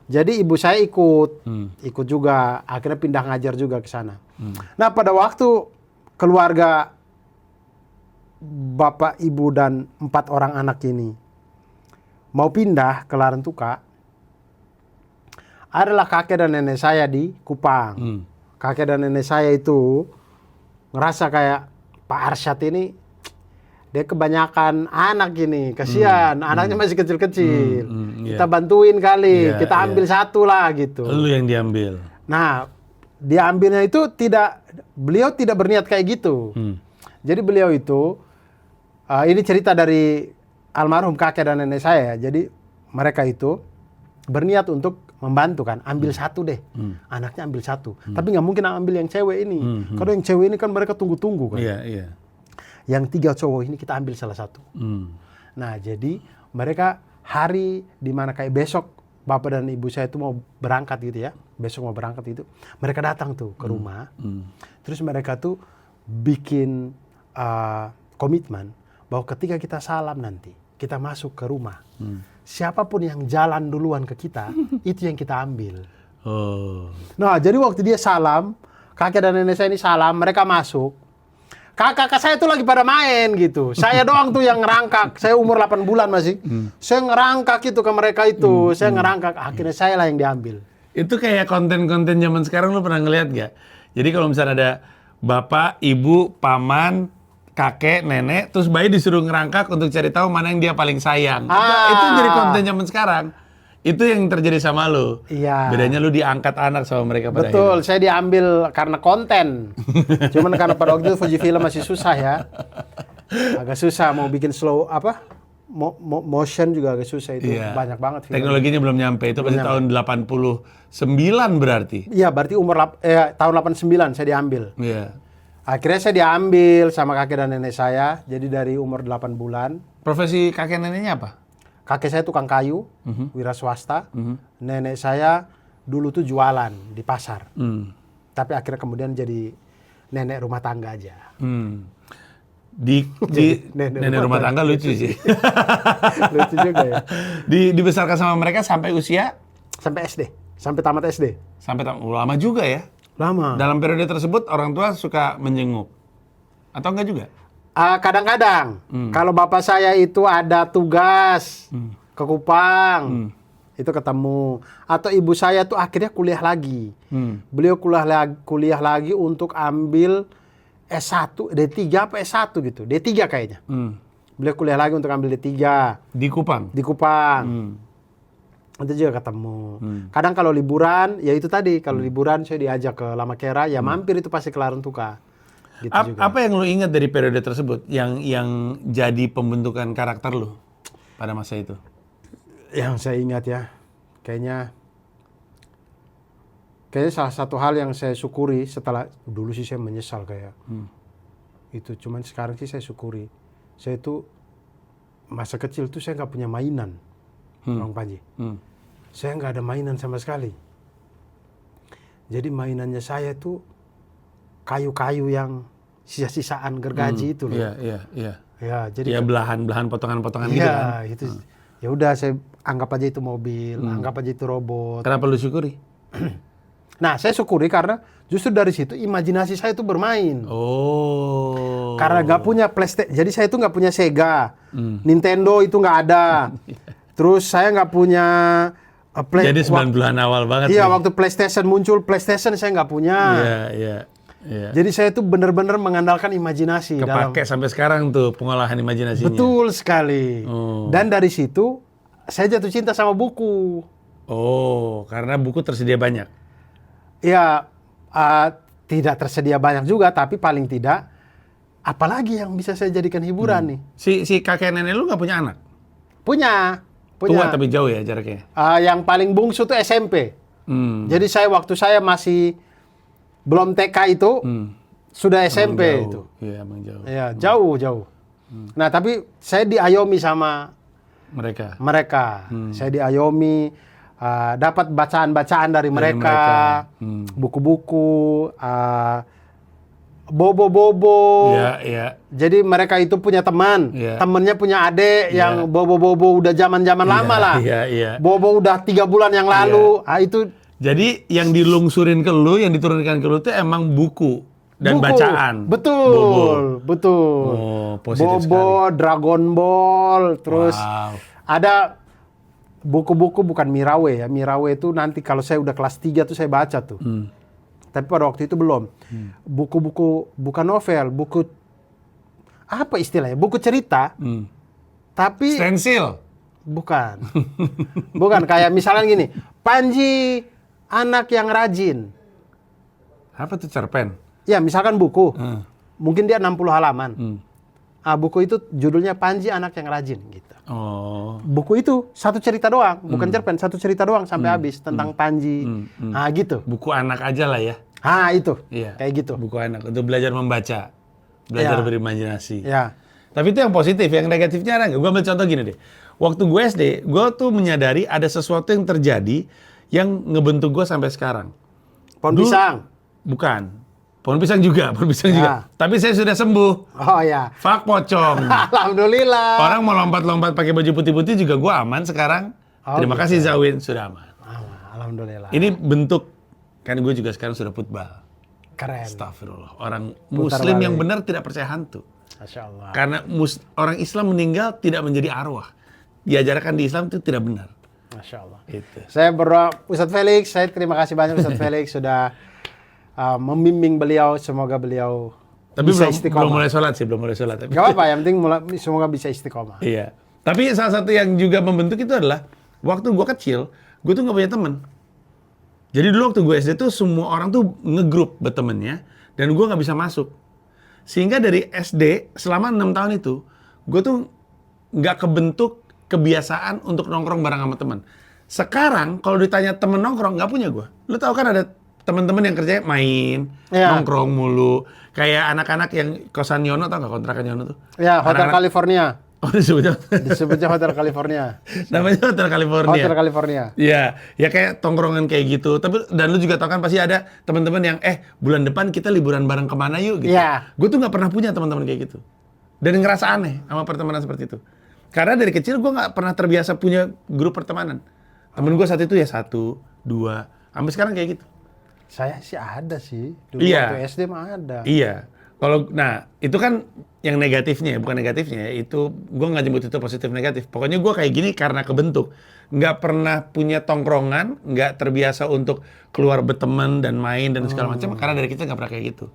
[SPEAKER 2] Jadi ibu saya ikut juga, akhirnya pindah ngajar juga ke sana. Nah, pada waktu keluarga bapak, ibu, dan 4 orang anak ini mau pindah ke Larantuka, adalah kakek dan nenek saya di Kupang. Kakek dan nenek saya itu ngerasa kayak Pak Arsyad ini dia kebanyakan anak ini, kasihan, anaknya masih kecil-kecil. Kita bantuin kali, kita ambil satu lah gitu.
[SPEAKER 1] Lu yang diambil.
[SPEAKER 2] Nah, diambilnya itu beliau tidak berniat kayak gitu. Jadi beliau itu, ini cerita dari almarhum kakek dan nenek saya. Jadi mereka itu berniat untuk membantu kan, ambil satu deh, anaknya ambil satu. Tapi nggak mungkin ambil yang cewek ini. Kalau yang cewek ini kan mereka tunggu-tunggu kan.
[SPEAKER 1] Iya.
[SPEAKER 2] Yang 3 cowok ini kita ambil salah satu. Nah, jadi mereka hari dimana kayak besok bapak dan ibu saya itu mau berangkat gitu ya, besok mau berangkat itu, mereka datang tuh ke rumah. Terus mereka tuh bikin komitmen bahwa ketika kita salam nanti, kita masuk ke rumah, siapapun yang jalan duluan ke kita, itu yang kita ambil. Nah, jadi waktu dia salam, kakek dan nenek saya ini salam, mereka masuk. Kakak saya tuh lagi pada main gitu. Saya doang tuh yang ngerangkak. Saya umur 8 bulan masih. Saya ngerangkak itu ke mereka itu. Saya ngerangkak. Akhirnya saya lah yang diambil.
[SPEAKER 1] Itu kayak konten-konten zaman sekarang, lu pernah ngeliat gak? Jadi kalau misalnya ada bapak, ibu, paman, kakek, nenek, terus bayi disuruh ngerangkak untuk cari tahu mana yang dia paling sayang. Itu jadi konten zaman sekarang. Itu yang terjadi sama lu.
[SPEAKER 2] Iya.
[SPEAKER 1] Bedanya lu diangkat anak sama mereka pada
[SPEAKER 2] Betul, saya diambil karena konten. Cuman karena pada waktu itu Fujifilm masih susah ya. Agak susah mau bikin motion juga agak susah itu.
[SPEAKER 1] Iya.
[SPEAKER 2] Banyak banget film.
[SPEAKER 1] Teknologinya belum nyampe, itu pasti tahun 89 berarti.
[SPEAKER 2] Iya, berarti tahun 89 saya diambil.
[SPEAKER 1] Iya.
[SPEAKER 2] Akhirnya saya diambil sama kakek dan nenek saya. Jadi dari umur 8 bulan.
[SPEAKER 1] Profesi kakek neneknya apa?
[SPEAKER 2] Kakek saya tukang kayu, wira swasta. Nenek saya dulu tuh jualan di pasar. Tapi akhirnya kemudian jadi nenek rumah tangga aja.
[SPEAKER 1] Di nenek rumah tangga lucu sih.
[SPEAKER 2] Lucu juga ya.
[SPEAKER 1] Dibesarkan sama mereka sampai usia?
[SPEAKER 2] Sampai SD, sampai tamat SD.
[SPEAKER 1] Lama juga ya?
[SPEAKER 2] Lama.
[SPEAKER 1] Dalam periode tersebut orang tua suka menjenguk? Atau enggak juga?
[SPEAKER 2] Kadang-kadang, kalau bapak saya itu ada tugas ke Kupang, itu ketemu. Atau ibu saya tuh akhirnya kuliah lagi. Beliau kuliah lagi untuk ambil S1, D3 apa S1 gitu. D3 kayaknya. Beliau kuliah lagi untuk ambil D3.
[SPEAKER 1] Di Kupang?
[SPEAKER 2] Di Kupang. Itu juga ketemu. Kadang kalau liburan, ya itu tadi. Kalau liburan saya diajak ke Lamakera, ya mampir itu pasti ke Larantuka. Gitu juga.
[SPEAKER 1] Apa yang lu ingat dari periode tersebut? Yang jadi pembentukan karakter lu pada masa itu?
[SPEAKER 2] Yang saya ingat ya, kayaknya salah satu hal yang saya syukuri setelah dulu sih saya menyesal kayak itu, cuman sekarang sih saya syukuri. Saya itu masa kecil tuh saya nggak punya mainan, Bang Panji. Saya nggak ada mainan sama sekali. Jadi mainannya saya tuh kayu-kayu yang sisa-sisaan gergaji itu loh.
[SPEAKER 1] Iya.
[SPEAKER 2] Ya, jadi
[SPEAKER 1] ya belahan-belahan potongan-potongan gitu kan.
[SPEAKER 2] itu. Ya udah saya anggap aja itu mobil, anggap aja itu robot.
[SPEAKER 1] Kenapa lu syukuri?
[SPEAKER 2] Nah, saya syukuri karena justru dari situ imajinasi saya itu bermain.
[SPEAKER 1] Oh.
[SPEAKER 2] Karena nggak punya PlayStation, jadi saya itu nggak punya Sega, Nintendo itu nggak ada. Terus saya nggak punya
[SPEAKER 1] Jadi 90-an awal banget.
[SPEAKER 2] Iya, waktu PlayStation muncul, PlayStation saya nggak punya.
[SPEAKER 1] Iya.
[SPEAKER 2] Jadi saya itu benar-benar mengandalkan imajinasi.
[SPEAKER 1] Kepake sampai sekarang tuh pengolahan imajinasinya.
[SPEAKER 2] Betul sekali. Dan dari situ saya jatuh cinta sama buku.
[SPEAKER 1] Oh, karena buku tersedia banyak.
[SPEAKER 2] Ya, tidak tersedia banyak juga, tapi paling tidak, apalagi yang bisa saya jadikan hiburan nih.
[SPEAKER 1] Si kakek nenek lu nggak punya anak?
[SPEAKER 2] Punya.
[SPEAKER 1] Tua tapi jauh ya jaraknya?
[SPEAKER 2] Yang paling bungsu tuh SMP. Jadi waktu saya masih belum TK itu, sudah SMP itu.
[SPEAKER 1] Iya, emang jauh.
[SPEAKER 2] Ya, jauh. Nah, tapi saya diayomi sama mereka. Saya diayomi, dapat bacaan-bacaan dari mereka. Buku-buku, bobo-bobo.
[SPEAKER 1] Iya.
[SPEAKER 2] Jadi mereka itu punya teman, temennya punya adik yang bobo-bobo udah zaman-zaman lama lah.
[SPEAKER 1] Iya.
[SPEAKER 2] Bobo udah 3 bulan yang lalu. Itu.
[SPEAKER 1] Jadi yang dilungsurin ke lu, yang diturunkan ke lu itu emang buku dan bacaan.
[SPEAKER 2] Betul.
[SPEAKER 1] Oh, positif
[SPEAKER 2] Bobo,
[SPEAKER 1] sekali.
[SPEAKER 2] Dragon Ball, terus ada buku-buku bukan Mirawe ya. Mirawe itu nanti kalau saya udah kelas 3 tuh saya baca tuh. Tapi pada waktu itu belum. Buku-buku bukan novel, buku apa istilahnya? Buku cerita. Tapi
[SPEAKER 1] stensil.
[SPEAKER 2] Bukan. Bukan kayak misalnya gini, Panji anak yang rajin.
[SPEAKER 1] Apa tuh cerpen?
[SPEAKER 2] Ya, misalkan buku. Mungkin dia 60 halaman. Buku itu judulnya Panji anak yang rajin gitu.
[SPEAKER 1] Oh.
[SPEAKER 2] Buku itu satu cerita doang, bukan cerpen, satu cerita doang sampai habis tentang Panji. Gitu.
[SPEAKER 1] Buku anak aja lah ya.
[SPEAKER 2] Itu.
[SPEAKER 1] Iya.
[SPEAKER 2] Kayak gitu.
[SPEAKER 1] Buku anak untuk belajar membaca, belajar berimajinasi.
[SPEAKER 2] Ya.
[SPEAKER 1] Tapi itu yang positif, yang negatifnya ada nggak? Gue ambil contoh gini deh. Waktu gue SD, gue tuh menyadari ada sesuatu yang terjadi yang ngebentuk gue sampai sekarang.
[SPEAKER 2] Pohon pisang.
[SPEAKER 1] Bukan. Pohon pisang juga. Tapi saya sudah sembuh.
[SPEAKER 2] Oh ya.
[SPEAKER 1] Fak pocong.
[SPEAKER 2] Alhamdulillah.
[SPEAKER 1] Orang mau lompat-lompat pakai baju putih-putih juga gue aman sekarang. Terima kasih Zawin, sudah aman.
[SPEAKER 2] Alhamdulillah.
[SPEAKER 1] Ini bentuk, kan gue juga sekarang sudah putbal.
[SPEAKER 2] Keren.
[SPEAKER 1] Astagfirullah. Orang Muslim yang benar tidak percaya hantu.
[SPEAKER 2] Masya Allah.
[SPEAKER 1] Karena orang Islam meninggal tidak menjadi arwah. Diajarkan di Islam itu tidak benar.
[SPEAKER 2] Masya Allah.
[SPEAKER 1] Itu.
[SPEAKER 2] Saya berdoa, Ustadz Felix, saya terima kasih banyak Ustadz Felix sudah membimbing beliau, semoga beliau
[SPEAKER 1] Tapi
[SPEAKER 2] bisa
[SPEAKER 1] belum mulai sholat sih, belum mulai sholat.
[SPEAKER 2] Gak apa-apa, yang penting semoga bisa istiqomah.
[SPEAKER 1] Iya. Tapi salah satu yang juga membentuk itu adalah, waktu gue kecil, gue tuh gak punya temen. Jadi dulu waktu gue SD tuh semua orang tuh ngegrup bertemannya, dan gue gak bisa masuk. Sehingga dari SD, selama 6 tahun itu, gue tuh gak kebentuk kebiasaan untuk nongkrong bareng sama teman. Sekarang kalau ditanya temen nongkrong, nggak punya gue. Lu tahu kan ada teman-teman yang kerjanya main, nongkrong mulu. Kayak anak-anak yang kosan Yono, tau nggak kontrakan Yono tuh?
[SPEAKER 2] Ya, Hotel California.
[SPEAKER 1] Oh, disebutnya
[SPEAKER 2] Hotel California.
[SPEAKER 1] Namanya Hotel California.
[SPEAKER 2] Hotel California.
[SPEAKER 1] Iya, ya kayak tongkrongan kayak gitu. Tapi dan lu juga tau kan pasti ada teman-teman yang bulan depan kita liburan bareng kemana yuk gitu.
[SPEAKER 2] Iya.
[SPEAKER 1] Gue tuh nggak pernah punya teman-teman kayak gitu. Dan ngerasa aneh sama pertemanan seperti itu. Karena dari kecil gue nggak pernah terbiasa punya grup pertemanan. Temen gue saat itu ya 1, 2, sampai sekarang kayak gitu.
[SPEAKER 2] Saya sih ada sih. Dulu
[SPEAKER 1] Iya.
[SPEAKER 2] waktu SD mah ada.
[SPEAKER 1] Iya. Nah itu kan yang negatifnya, bukan negatifnya. Itu gue nggak nyebut itu positif negatif. Pokoknya gue kayak gini karena kebentuk. Nggak pernah punya tongkrongan, nggak terbiasa untuk keluar berteman dan main dan segala macam. Karena dari kecil nggak pernah kayak gitu.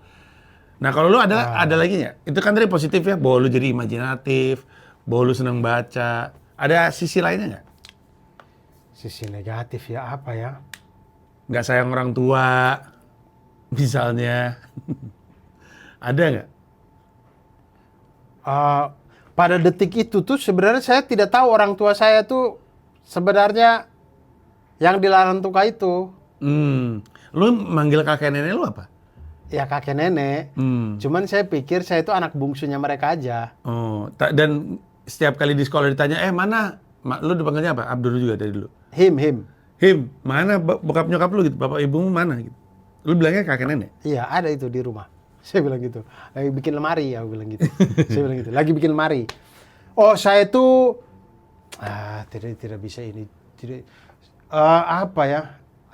[SPEAKER 1] Nah kalau lu ada lagi nggak? Itu kan tadi positif ya, bahwa lu jadi imajinatif, bahwa lu senang baca. Ada sisi lainnya nggak?
[SPEAKER 2] Sisi negatif ya apa ya?
[SPEAKER 1] Nggak sayang orang tua, misalnya. Ada nggak?
[SPEAKER 2] Pada detik itu tuh sebenarnya saya tidak tahu orang tua saya tuh sebenarnya yang dilarang tukar itu.
[SPEAKER 1] Lu manggil kakek nenek lu apa?
[SPEAKER 2] Ya kakek nenek. Cuman saya pikir saya itu anak bungsunya mereka aja.
[SPEAKER 1] Oh, dan setiap kali di sekolah ditanya, mana? Lu dipanggilnya apa? Abdul juga dari dulu.
[SPEAKER 2] Him.
[SPEAKER 1] Mana bokap nyokap lu gitu? Bapak ibumu mana gitu? Lu bilangnya kakek nenek?
[SPEAKER 2] Iya, ada itu di rumah. Saya bilang gitu. Lagi bikin lemari, aku bilang gitu. Saya bilang gitu. Lagi bikin lemari. Oh, saya tuh tidak bisa ini. Apa ya?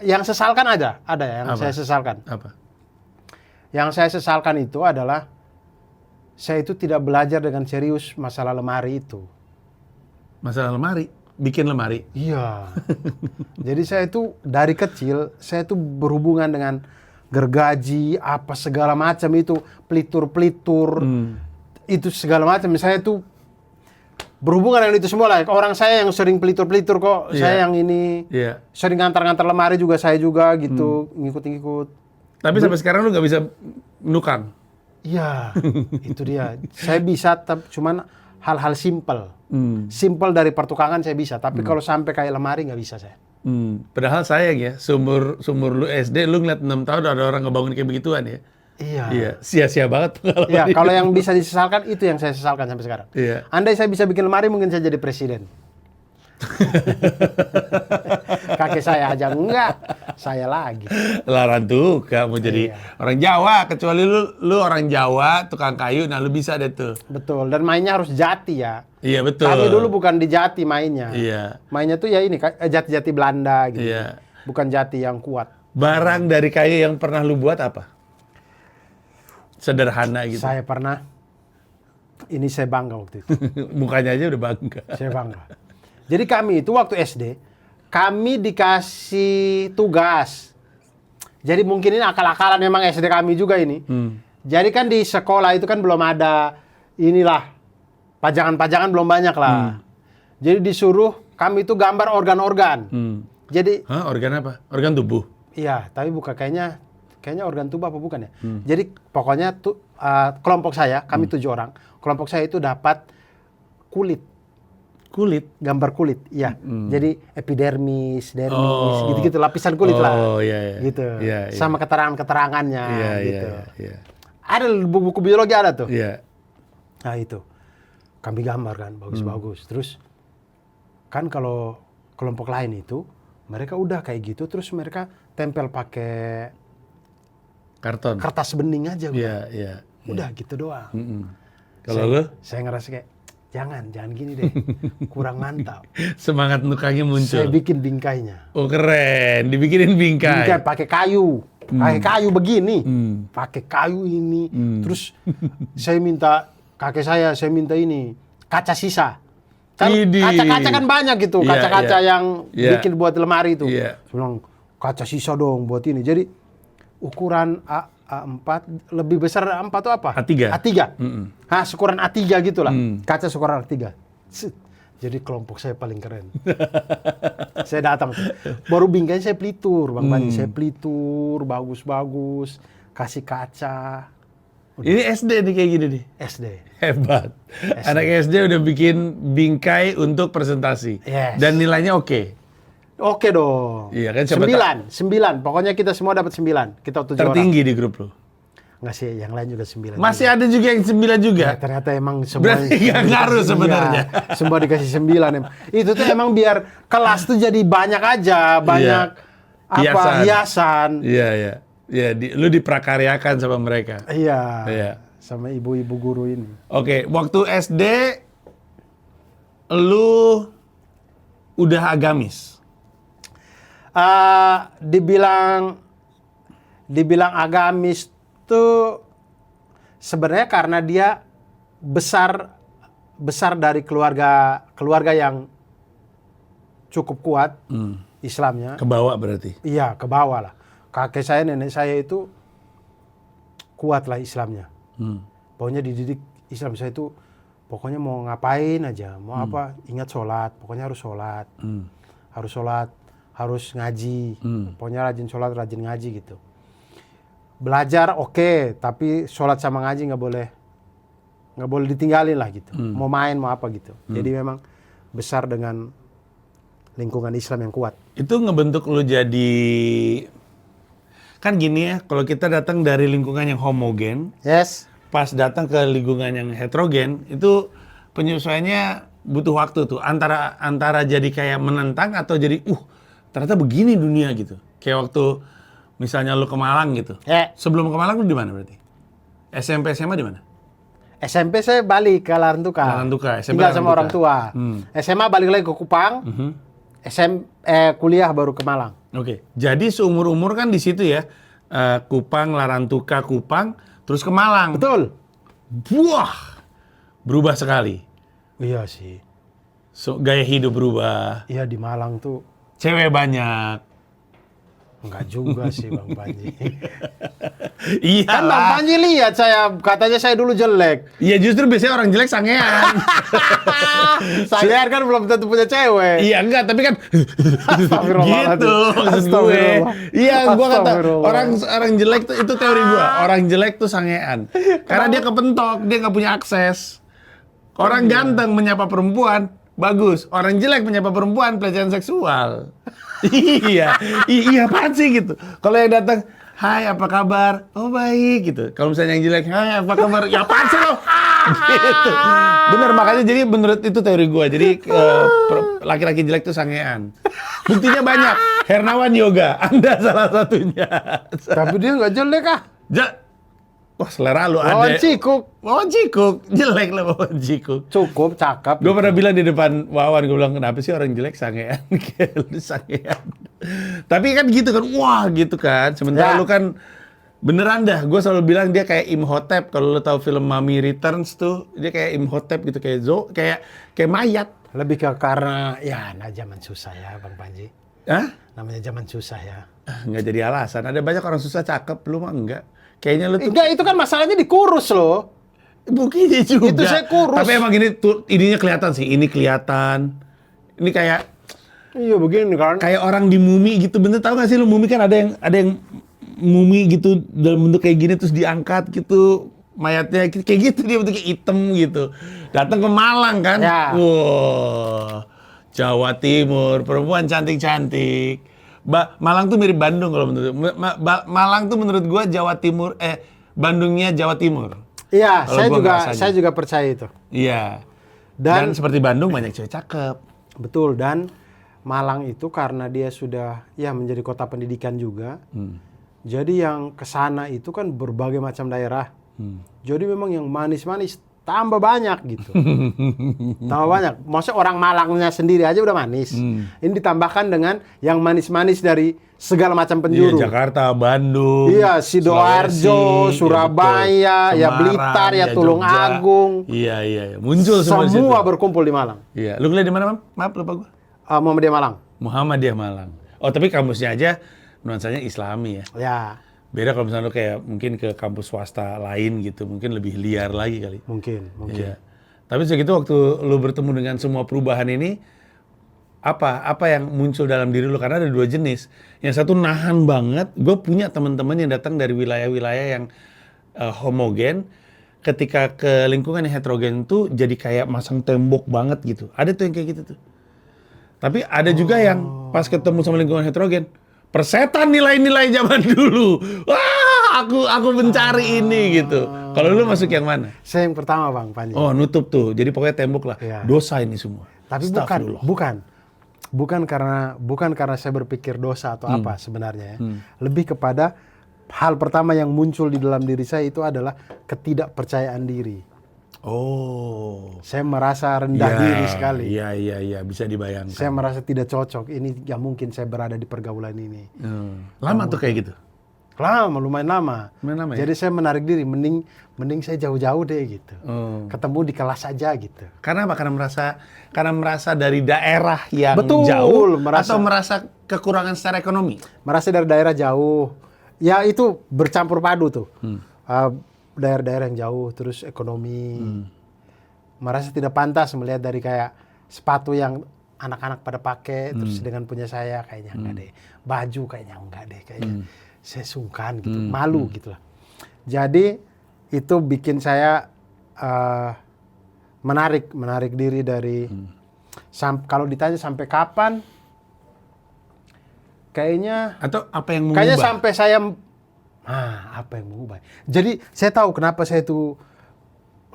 [SPEAKER 2] Yang sesalkan ada yang
[SPEAKER 1] Apa?
[SPEAKER 2] saya sesalkan.
[SPEAKER 1] Apa?
[SPEAKER 2] Yang saya sesalkan itu adalah saya itu tidak belajar dengan serius masalah lemari itu.
[SPEAKER 1] Masalah lemari? Bikin lemari?
[SPEAKER 2] Iya. Jadi saya itu dari kecil, saya itu berhubungan dengan gergaji, apa segala macam itu, pelitur-pelitur, itu segala macam. Saya itu berhubungan dengan itu semua lah. Orang saya yang sering pelitur-pelitur kok, saya yang ini sering ngantar-ngantar lemari juga, saya juga gitu, ngikut-ngikut.
[SPEAKER 1] Tapi sampai sekarang lu nggak bisa nukang?
[SPEAKER 2] Iya, itu dia. Saya bisa, cuman hal-hal simpel. Simpel dari pertukangan saya bisa, tapi kalau sampai kayak lemari nggak bisa saya.
[SPEAKER 1] Padahal sayang ya, sumur lu SD, lu ngeliat 6 tahun ada orang ngebangun kayak begituan ya. Iya, sia-sia banget pengalaman.
[SPEAKER 2] Iya, kalau yang bisa disesalkan, itu yang saya sesalkan sampai sekarang.
[SPEAKER 1] Iya.
[SPEAKER 2] Andai saya bisa bikin lemari, mungkin saya jadi presiden. Kakek saya aja enggak, saya lagi.
[SPEAKER 1] Larang tuh kamu jadi orang Jawa, kecuali lu orang Jawa, tukang kayu, nah lu bisa deh tuh.
[SPEAKER 2] Betul, dan mainnya harus jati ya.
[SPEAKER 1] Iya betul.
[SPEAKER 2] Kami dulu bukan di jati mainnya.
[SPEAKER 1] Iya.
[SPEAKER 2] Mainnya tuh ya ini, jati-jati Belanda gitu.
[SPEAKER 1] Iya.
[SPEAKER 2] Bukan jati yang kuat.
[SPEAKER 1] Barang dari kayu yang pernah lu buat apa? Sederhana gitu.
[SPEAKER 2] Saya pernah, ini saya bangga waktu itu.
[SPEAKER 1] Mukanya aja udah bangga.
[SPEAKER 2] Saya bangga. Jadi kami itu waktu SD, kami dikasih tugas. Jadi mungkin ini akal-akalan memang SD kami juga ini. Jadi kan di sekolah itu kan belum ada inilah, pajangan-pajangan belum banyak lah. Jadi disuruh kami itu gambar organ-organ. Jadi
[SPEAKER 1] organ apa? Organ tubuh?
[SPEAKER 2] Iya, tapi bukan kayaknya organ tubuh apa bukan ya? Jadi pokoknya kelompok saya, kami 7 orang, kelompok saya itu dapat kulit. Gambar kulit, iya. Jadi epidermis, dermis, gitu-gitu, lapisan kulit lah.
[SPEAKER 1] Iya.
[SPEAKER 2] Gitu.
[SPEAKER 1] Iya.
[SPEAKER 2] Sama keterangan-keterangannya gitu.
[SPEAKER 1] Iya.
[SPEAKER 2] Ada buku biologi ada tuh.
[SPEAKER 1] Iya.
[SPEAKER 2] Nah itu. Kami gambar kan, bagus-bagus. Terus kan kalau kelompok lain itu, mereka udah kayak gitu, terus mereka tempel pakai
[SPEAKER 1] Karton.
[SPEAKER 2] kertas bening aja.
[SPEAKER 1] Iya.
[SPEAKER 2] Udah gitu doang.
[SPEAKER 1] Kalau lu?
[SPEAKER 2] Saya ngerasa kayak, jangan gini deh, kurang mantap.
[SPEAKER 1] Semangat nukangnya muncul.
[SPEAKER 2] Saya bikin bingkainya.
[SPEAKER 1] Oh keren, dibikinin bingkai.
[SPEAKER 2] Bingkai pakai kayu, begini, pakai kayu ini. Terus saya minta kakek saya minta ini kaca sisa. Kan kaca-kaca kan banyak gitu, kaca-kaca yang bikin buat lemari itu. Saya bilang kaca sisa dong buat ini. Jadi ukuran A4 lebih besar A4 itu apa?
[SPEAKER 1] A3.
[SPEAKER 2] Nah, ukuran A3 gitulah. Kaca ukuran A3. Jadi kelompok saya paling keren. Saya datang tuh. Baru bingkai saya pelitur, Bang Bani. Saya pelitur, bagus-bagus. Kasih kaca. Udah.
[SPEAKER 1] Ini SD nih kayak gini nih?
[SPEAKER 2] SD.
[SPEAKER 1] Hebat. Anak SD udah bikin bingkai untuk presentasi.
[SPEAKER 2] Yes.
[SPEAKER 1] Dan nilainya oke.
[SPEAKER 2] Oke dong.
[SPEAKER 1] Iya kan,
[SPEAKER 2] 9. Pokoknya kita semua dapat 9. Kita 7 orang.
[SPEAKER 1] Tertinggi di grup lo.
[SPEAKER 2] Nggak sih, yang lain juga 9.
[SPEAKER 1] Masih ada juga yang 9 juga.
[SPEAKER 2] Ya, ternyata emang semua.
[SPEAKER 1] Berarti nggak ngaruh sebenarnya.
[SPEAKER 2] Iya, semua dikasih 9 emang. Itu tuh emang biar kelas tuh jadi banyak aja, banyak hiasan.
[SPEAKER 1] Iya. Lu diprakaryakan sama mereka.
[SPEAKER 2] Iya. sama ibu-ibu guru ini.
[SPEAKER 1] Oke, waktu SD lu udah agamis.
[SPEAKER 2] Dibilang agamis tuh sebenarnya karena dia besar dari keluarga yang cukup kuat Islamnya.
[SPEAKER 1] Ke bawah berarti.
[SPEAKER 2] Iya, ke bawah lah. Kakek saya, nenek saya itu kuat lah Islamnya. Pokoknya dididik Islam. Saya itu pokoknya mau ngapain aja, mau apa, ingat sholat. Pokoknya harus sholat. Harus sholat, harus ngaji. Pokoknya rajin sholat, rajin ngaji gitu. Belajar oke, tapi sholat sama ngaji nggak boleh ditinggalin lah gitu. Mau main, mau apa gitu. Jadi memang besar dengan lingkungan Islam yang kuat.
[SPEAKER 1] Itu ngebentuk lu jadi, kan gini ya, kalau kita datang dari lingkungan yang homogen,
[SPEAKER 2] Yes.
[SPEAKER 1] pas datang ke lingkungan yang heterogen, itu penyesuaiannya butuh waktu tuh, antara jadi kayak menentang atau jadi ternyata begini dunia gitu. Kayak waktu misalnya lu ke Malang gitu. Sebelum ke Malang lu di mana berarti? SMP SMA di mana?
[SPEAKER 2] SMP saya balik ke Larantuka.
[SPEAKER 1] SMP
[SPEAKER 2] Tinggal sama
[SPEAKER 1] Larantuka.
[SPEAKER 2] orang tua. SMA balik lagi ke Kupang. Kuliah baru ke Malang.
[SPEAKER 1] Oke. Jadi seumur-umur kan di situ ya. Kupang, Larantuka, Kupang, terus ke Malang.
[SPEAKER 2] Betul.
[SPEAKER 1] Wah, berubah sekali.
[SPEAKER 2] Iya sih.
[SPEAKER 1] Gaya hidup berubah.
[SPEAKER 2] Iya di Malang tuh.
[SPEAKER 1] Cewek banyak.
[SPEAKER 2] Enggak juga sih Bang Panji.
[SPEAKER 1] Iya
[SPEAKER 2] Kan Bang Panji lihat katanya saya dulu jelek.
[SPEAKER 1] Iya justru biasanya orang jelek sangean.
[SPEAKER 2] Saya kan belum tentu punya cewek.
[SPEAKER 1] Iya enggak, tapi kan
[SPEAKER 2] Astagfirullahaladzim.
[SPEAKER 1] gitu maksud gue.
[SPEAKER 2] Astagfirullah.
[SPEAKER 1] Iya, gue kata
[SPEAKER 2] Astagfirullah.
[SPEAKER 1] orang jelek tuh, itu teori gue. Orang jelek tuh sangean. Karena dia kepentok, dia nggak punya akses. Orang ganteng menyapa perempuan bagus. Orang jelek menyapa perempuan pelecehan seksual. Iya apaan sih gitu. Kalau yang datang, hai apa kabar? Oh baik gitu. Kalau misalnya yang jelek, hai apa kabar? Ya apaan sih lo? Gitu. Bener, makanya jadi menurut itu teori gue. Jadi laki-laki jelek tuh sangean. Buktinya banyak. Hernawan Yoga, Anda salah satunya.
[SPEAKER 2] Tapi dia nggak jelek ah.
[SPEAKER 1] Wah selera lu ada. Wawan Cikuk. Jelek lah Wawan Cikuk.
[SPEAKER 2] Cukup, cakep.
[SPEAKER 1] Gue pernah bilang di depan Wawan, gue bilang kenapa sih orang jelek sangean? Kayak lu sangean. Tapi kan gitu kan, wah gitu kan. Sementara lu kan beneran dah. Gue selalu bilang dia kayak Imhotep. Kalau lu tahu film Mummy Returns tuh, dia kayak Imhotep gitu, kayak mayat.
[SPEAKER 2] Lebih ke karena zaman susah ya Bang Panji.
[SPEAKER 1] Hah?
[SPEAKER 2] Namanya zaman susah ya.
[SPEAKER 1] Nggak jadi alasan. Ada banyak orang susah cakep, lu mah enggak. Kayaknya lu tuh...
[SPEAKER 2] Enggak, itu kan masalahnya dikurus loh.
[SPEAKER 1] Begini juga.
[SPEAKER 2] Itu saya kurus.
[SPEAKER 1] Tapi emang ini tuh ininya kelihatan sih. Ini kelihatan. Ini kayak...
[SPEAKER 2] Iya begini kan.
[SPEAKER 1] Kayak orang di mumi gitu. Bener tau gak sih lu mumi kan ada yang mumi gitu dalam bentuk kayak gini terus diangkat gitu. Mayatnya kayak gitu, dia bentuknya hitam gitu. Datang ke Malang kan.
[SPEAKER 2] Ya.
[SPEAKER 1] Wow. Jawa Timur, perempuan cantik-cantik. Malang tuh mirip Bandung kalau menurut Malang tuh menurut gua Jawa Timur, Bandungnya Jawa Timur.
[SPEAKER 2] Iya,
[SPEAKER 1] Kalau
[SPEAKER 2] saya juga percaya itu.
[SPEAKER 1] Iya. Dan
[SPEAKER 2] Dan
[SPEAKER 1] seperti Bandung banyak cewek cakep.
[SPEAKER 2] betul, dan Malang itu karena dia sudah menjadi kota pendidikan juga. Jadi yang ke sana itu kan berbagai macam daerah. Jadi memang yang manis-manis tambah banyak gitu. Tambah banyak. Maksudnya orang Malangnya sendiri aja udah manis. Ini ditambahkan dengan yang manis-manis dari segala macam penjuru.
[SPEAKER 1] Iya, Jakarta, Bandung.
[SPEAKER 2] Iya, Sidoarjo,
[SPEAKER 1] Sulawesi,
[SPEAKER 2] Surabaya,
[SPEAKER 1] Semarang,
[SPEAKER 2] Blitar, Tulung
[SPEAKER 1] Jogja.
[SPEAKER 2] Agung.
[SPEAKER 1] Iya. Muncul semua di situ.
[SPEAKER 2] Semua berkumpul di Malang.
[SPEAKER 1] Iya. Lu kuliah di mana, Mam? Maaf, lupa gua.
[SPEAKER 2] Muhammadiyah Malang.
[SPEAKER 1] Muhammadiyah Malang. Oh, tapi kampusnya aja nuansanya Islami ya.
[SPEAKER 2] Ya,
[SPEAKER 1] Beda kalau misalnya lu kayak mungkin ke kampus swasta lain gitu, mungkin lebih liar lagi kali.
[SPEAKER 2] mungkin.
[SPEAKER 1] Iya. Tapi segitu waktu lu bertemu dengan semua perubahan ini, apa yang muncul dalam diri lu? Karena ada dua jenis. Yang satu nahan banget. Gue punya teman-teman yang datang dari wilayah-wilayah yang homogen. Ketika ke lingkungan yang heterogen tuh jadi kayak masang tembok banget gitu. Ada tuh yang kayak gitu tuh. Tapi ada juga yang pas ketemu sama lingkungan heterogen, persetan nilai-nilai zaman dulu. Wah, aku mencari ini gitu. Kalau lu masuk yang mana?
[SPEAKER 2] Saya yang pertama Bang Panji.
[SPEAKER 1] Oh, nutup tuh. Jadi pokoknya tembok lah.
[SPEAKER 2] Iya.
[SPEAKER 1] Dosa ini semua.
[SPEAKER 2] Tapi
[SPEAKER 1] Astagfirullah.
[SPEAKER 2] bukan karena saya berpikir dosa atau apa sebenarnya ya. Lebih kepada hal pertama yang muncul di dalam diri saya itu adalah ketidakpercayaan diri.
[SPEAKER 1] Oh.
[SPEAKER 2] Saya merasa rendah diri sekali.
[SPEAKER 1] Iya, bisa dibayangkan.
[SPEAKER 2] Saya merasa tidak cocok. Ini nggak mungkin saya berada di pergaulan ini.
[SPEAKER 1] Lama tuh kayak gitu?
[SPEAKER 2] Lama, lumayan lama.
[SPEAKER 1] Lumayan lama ya?
[SPEAKER 2] Jadi saya menarik diri, mending saya jauh-jauh deh gitu. Ketemu di kelas aja gitu.
[SPEAKER 1] Karena apa? Karena merasa dari daerah yang
[SPEAKER 2] Betul,
[SPEAKER 1] jauh
[SPEAKER 2] merasa-
[SPEAKER 1] atau merasa kekurangan secara ekonomi?
[SPEAKER 2] Merasa dari daerah jauh. Ya itu bercampur padu tuh. Daerah-daerah yang jauh, terus ekonomi. Merasa tidak pantas melihat dari kayak sepatu yang anak-anak pada pakai, terus dengan punya saya kayaknya enggak deh. Baju kayaknya enggak deh, kayaknya saya sungkan gitu, malu gitu lah. Jadi itu bikin saya menarik diri dari kalau ditanya sampai kapan, kayaknya
[SPEAKER 1] Atau apa yang mengubah?
[SPEAKER 2] kayaknya sampai saya apa yang mengubah? Jadi saya tahu kenapa saya tuh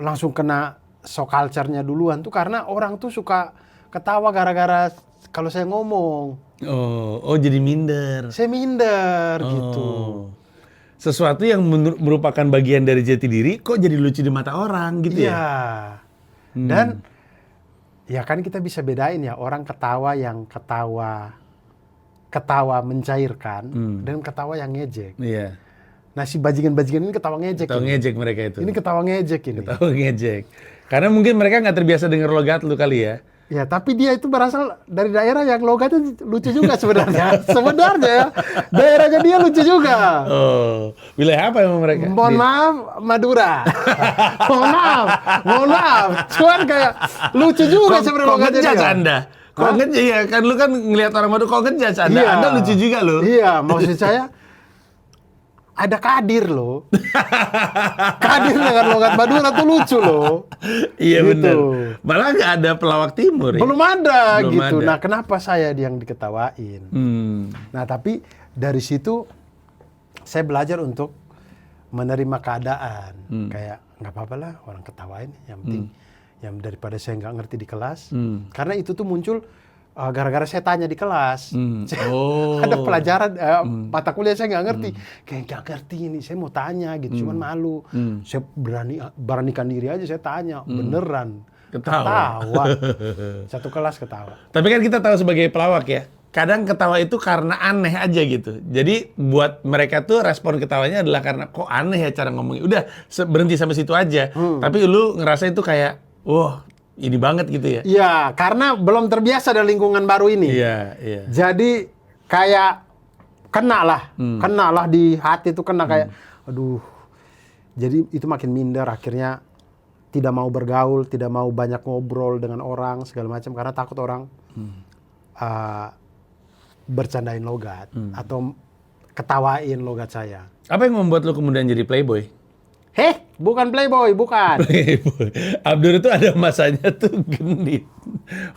[SPEAKER 2] langsung kena shock culture-nya duluan tuh karena orang tuh suka ketawa gara-gara kalau saya ngomong.
[SPEAKER 1] Oh, jadi minder.
[SPEAKER 2] Saya minder gitu.
[SPEAKER 1] Sesuatu yang merupakan bagian dari jati diri kok jadi lucu di mata orang gitu
[SPEAKER 2] Iya.
[SPEAKER 1] ya?
[SPEAKER 2] Dan ya kan kita bisa bedain ya orang ketawa yang ketawa mencairkan dan ketawa yang ngejek.
[SPEAKER 1] Iya.
[SPEAKER 2] Nah si bajingan-bajingan ini ketawa ngejek.
[SPEAKER 1] Tahu
[SPEAKER 2] ini.
[SPEAKER 1] ngejek mereka itu.
[SPEAKER 2] Ini ketawa ngejek ini.
[SPEAKER 1] Tahu ngejek. Karena mungkin mereka nggak terbiasa dengar logat lu kali ya.
[SPEAKER 2] Ya tapi dia itu berasal dari daerah yang logatnya lucu juga sebenarnya. Sebenarnya ya, daerahnya dia lucu juga.
[SPEAKER 1] Oh, wilayah apa emang mereka?
[SPEAKER 2] Mohon maaf, Madura. mohon maaf. Cuman kayak lucu juga sebenarnya
[SPEAKER 1] Kok
[SPEAKER 2] logatnya
[SPEAKER 1] ngejudge
[SPEAKER 2] dia.
[SPEAKER 1] Anda? Kok ngejudge? Iya, kan lu kan ngelihat orang Madura, kok ngejudge Anda?
[SPEAKER 2] Iya.
[SPEAKER 1] Anda lucu juga loh.
[SPEAKER 2] Iya, maksud saya ada Kadir loh. Kadir dengan logat Madura tuh lucu loh.
[SPEAKER 1] Iya
[SPEAKER 2] Gitu.
[SPEAKER 1] benar. Malah nggak ada pelawak timur ya?
[SPEAKER 2] Belum ada
[SPEAKER 1] Belum
[SPEAKER 2] gitu.
[SPEAKER 1] ada.
[SPEAKER 2] Nah, kenapa saya yang diketawain? Nah, tapi dari situ saya belajar untuk menerima keadaan. Kayak nggak apa-apa lah orang ketawain, yang penting yang daripada saya nggak ngerti di kelas. Karena itu tuh muncul gara-gara saya tanya di kelas.
[SPEAKER 1] Oh.
[SPEAKER 2] Ada pelajaran mata kuliah saya nggak ngerti. Kayak nggak ngerti ini, saya mau tanya gitu, cuman malu. Saya beranikan diri aja saya tanya, beneran.
[SPEAKER 1] Ketawa.
[SPEAKER 2] Satu kelas ketawa.
[SPEAKER 1] Tapi kan kita tahu sebagai pelawak ya, kadang ketawa itu karena aneh aja gitu. Jadi buat mereka tuh respon ketawanya adalah karena kok aneh ya cara ngomongnya. Udah berhenti sampai situ aja. Tapi lu ngerasa itu kayak, wah ini banget gitu ya?
[SPEAKER 2] Iya, karena belum terbiasa dengan lingkungan baru ini.
[SPEAKER 1] Iya.
[SPEAKER 2] Jadi kayak kena lah di hati itu kena kayak, aduh. Jadi itu makin minder, akhirnya tidak mau bergaul, tidak mau banyak ngobrol dengan orang segala macam karena takut orang bercandain logat atau ketawain logat saya.
[SPEAKER 1] Apa yang membuat lu kemudian jadi playboy?
[SPEAKER 2] Bukan playboy, bukan.
[SPEAKER 1] Playboy. Abdur itu ada masanya tuh genit.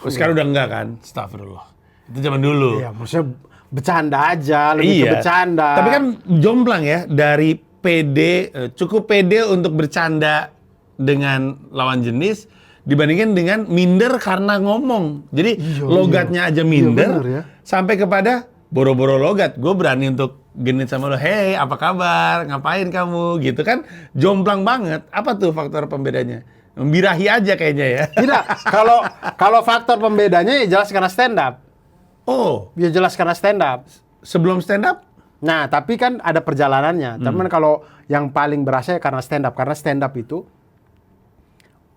[SPEAKER 1] Sekarang udah enggak kan? Astagfirullah. Itu zaman dulu.
[SPEAKER 2] Iya, maksudnya bercanda aja, lebih ke bercanda.
[SPEAKER 1] Tapi kan jomplang ya, dari pede, cukup pede untuk bercanda dengan lawan jenis dibandingkan dengan minder karena ngomong. Jadi logatnya aja minder,
[SPEAKER 2] bener ya.
[SPEAKER 1] sampai kepada boro-boro logat. Gue berani untuk genit sama lo, hey apa kabar, ngapain kamu, gitu kan. Jomplang banget. Apa tuh faktor pembedanya? Membirahi aja kayaknya ya.
[SPEAKER 2] Tidak, kalau faktor pembedanya ya jelas karena stand up.
[SPEAKER 1] Oh,
[SPEAKER 2] Ya jelas karena stand up.
[SPEAKER 1] sebelum stand up?
[SPEAKER 2] Nah, tapi kan ada perjalanannya. Tapi kalau yang paling berasa ya karena stand up. Karena stand up itu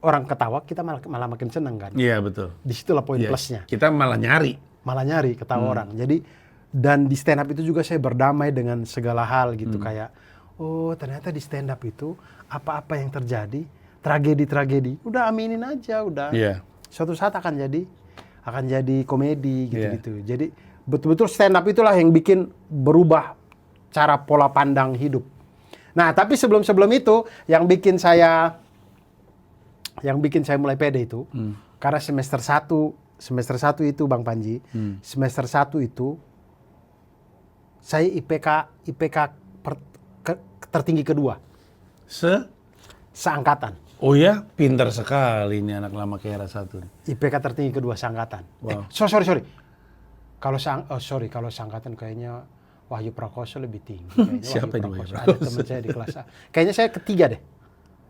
[SPEAKER 2] orang ketawa, kita malah makin seneng kan.
[SPEAKER 1] Iya, betul.
[SPEAKER 2] Disitulah poin
[SPEAKER 1] Iya.
[SPEAKER 2] plusnya.
[SPEAKER 1] Kita malah nyari.
[SPEAKER 2] Malah nyari ketawa orang. Jadi dan di stand up itu juga saya berdamai dengan segala hal gitu. Kayak, oh ternyata di stand up itu apa-apa yang terjadi, tragedi-tragedi, udah aminin aja, udah.
[SPEAKER 1] Iya.
[SPEAKER 2] Suatu saat akan jadi komedi gitu-gitu. Jadi betul-betul stand up itulah yang bikin berubah cara pola pandang hidup. Nah, tapi sebelum itu yang bikin saya mulai pede itu karena semester 1 itu Bang Panji, semester 1 itu saya IPK tertinggi kedua seangkatan.
[SPEAKER 1] Oh ya, pintar sekali ini anak lama ke era 1.
[SPEAKER 2] IPK tertinggi kedua seangkatan.
[SPEAKER 1] Wow.
[SPEAKER 2] Sorry. Kalau seangkatan kayaknya Wahyu Prakoso lebih tinggi. Kayaknya
[SPEAKER 1] Siapa ini Wahyu
[SPEAKER 2] Ada
[SPEAKER 1] Prakoso?
[SPEAKER 2] teman saya di kelas A. Kayaknya saya ketiga deh.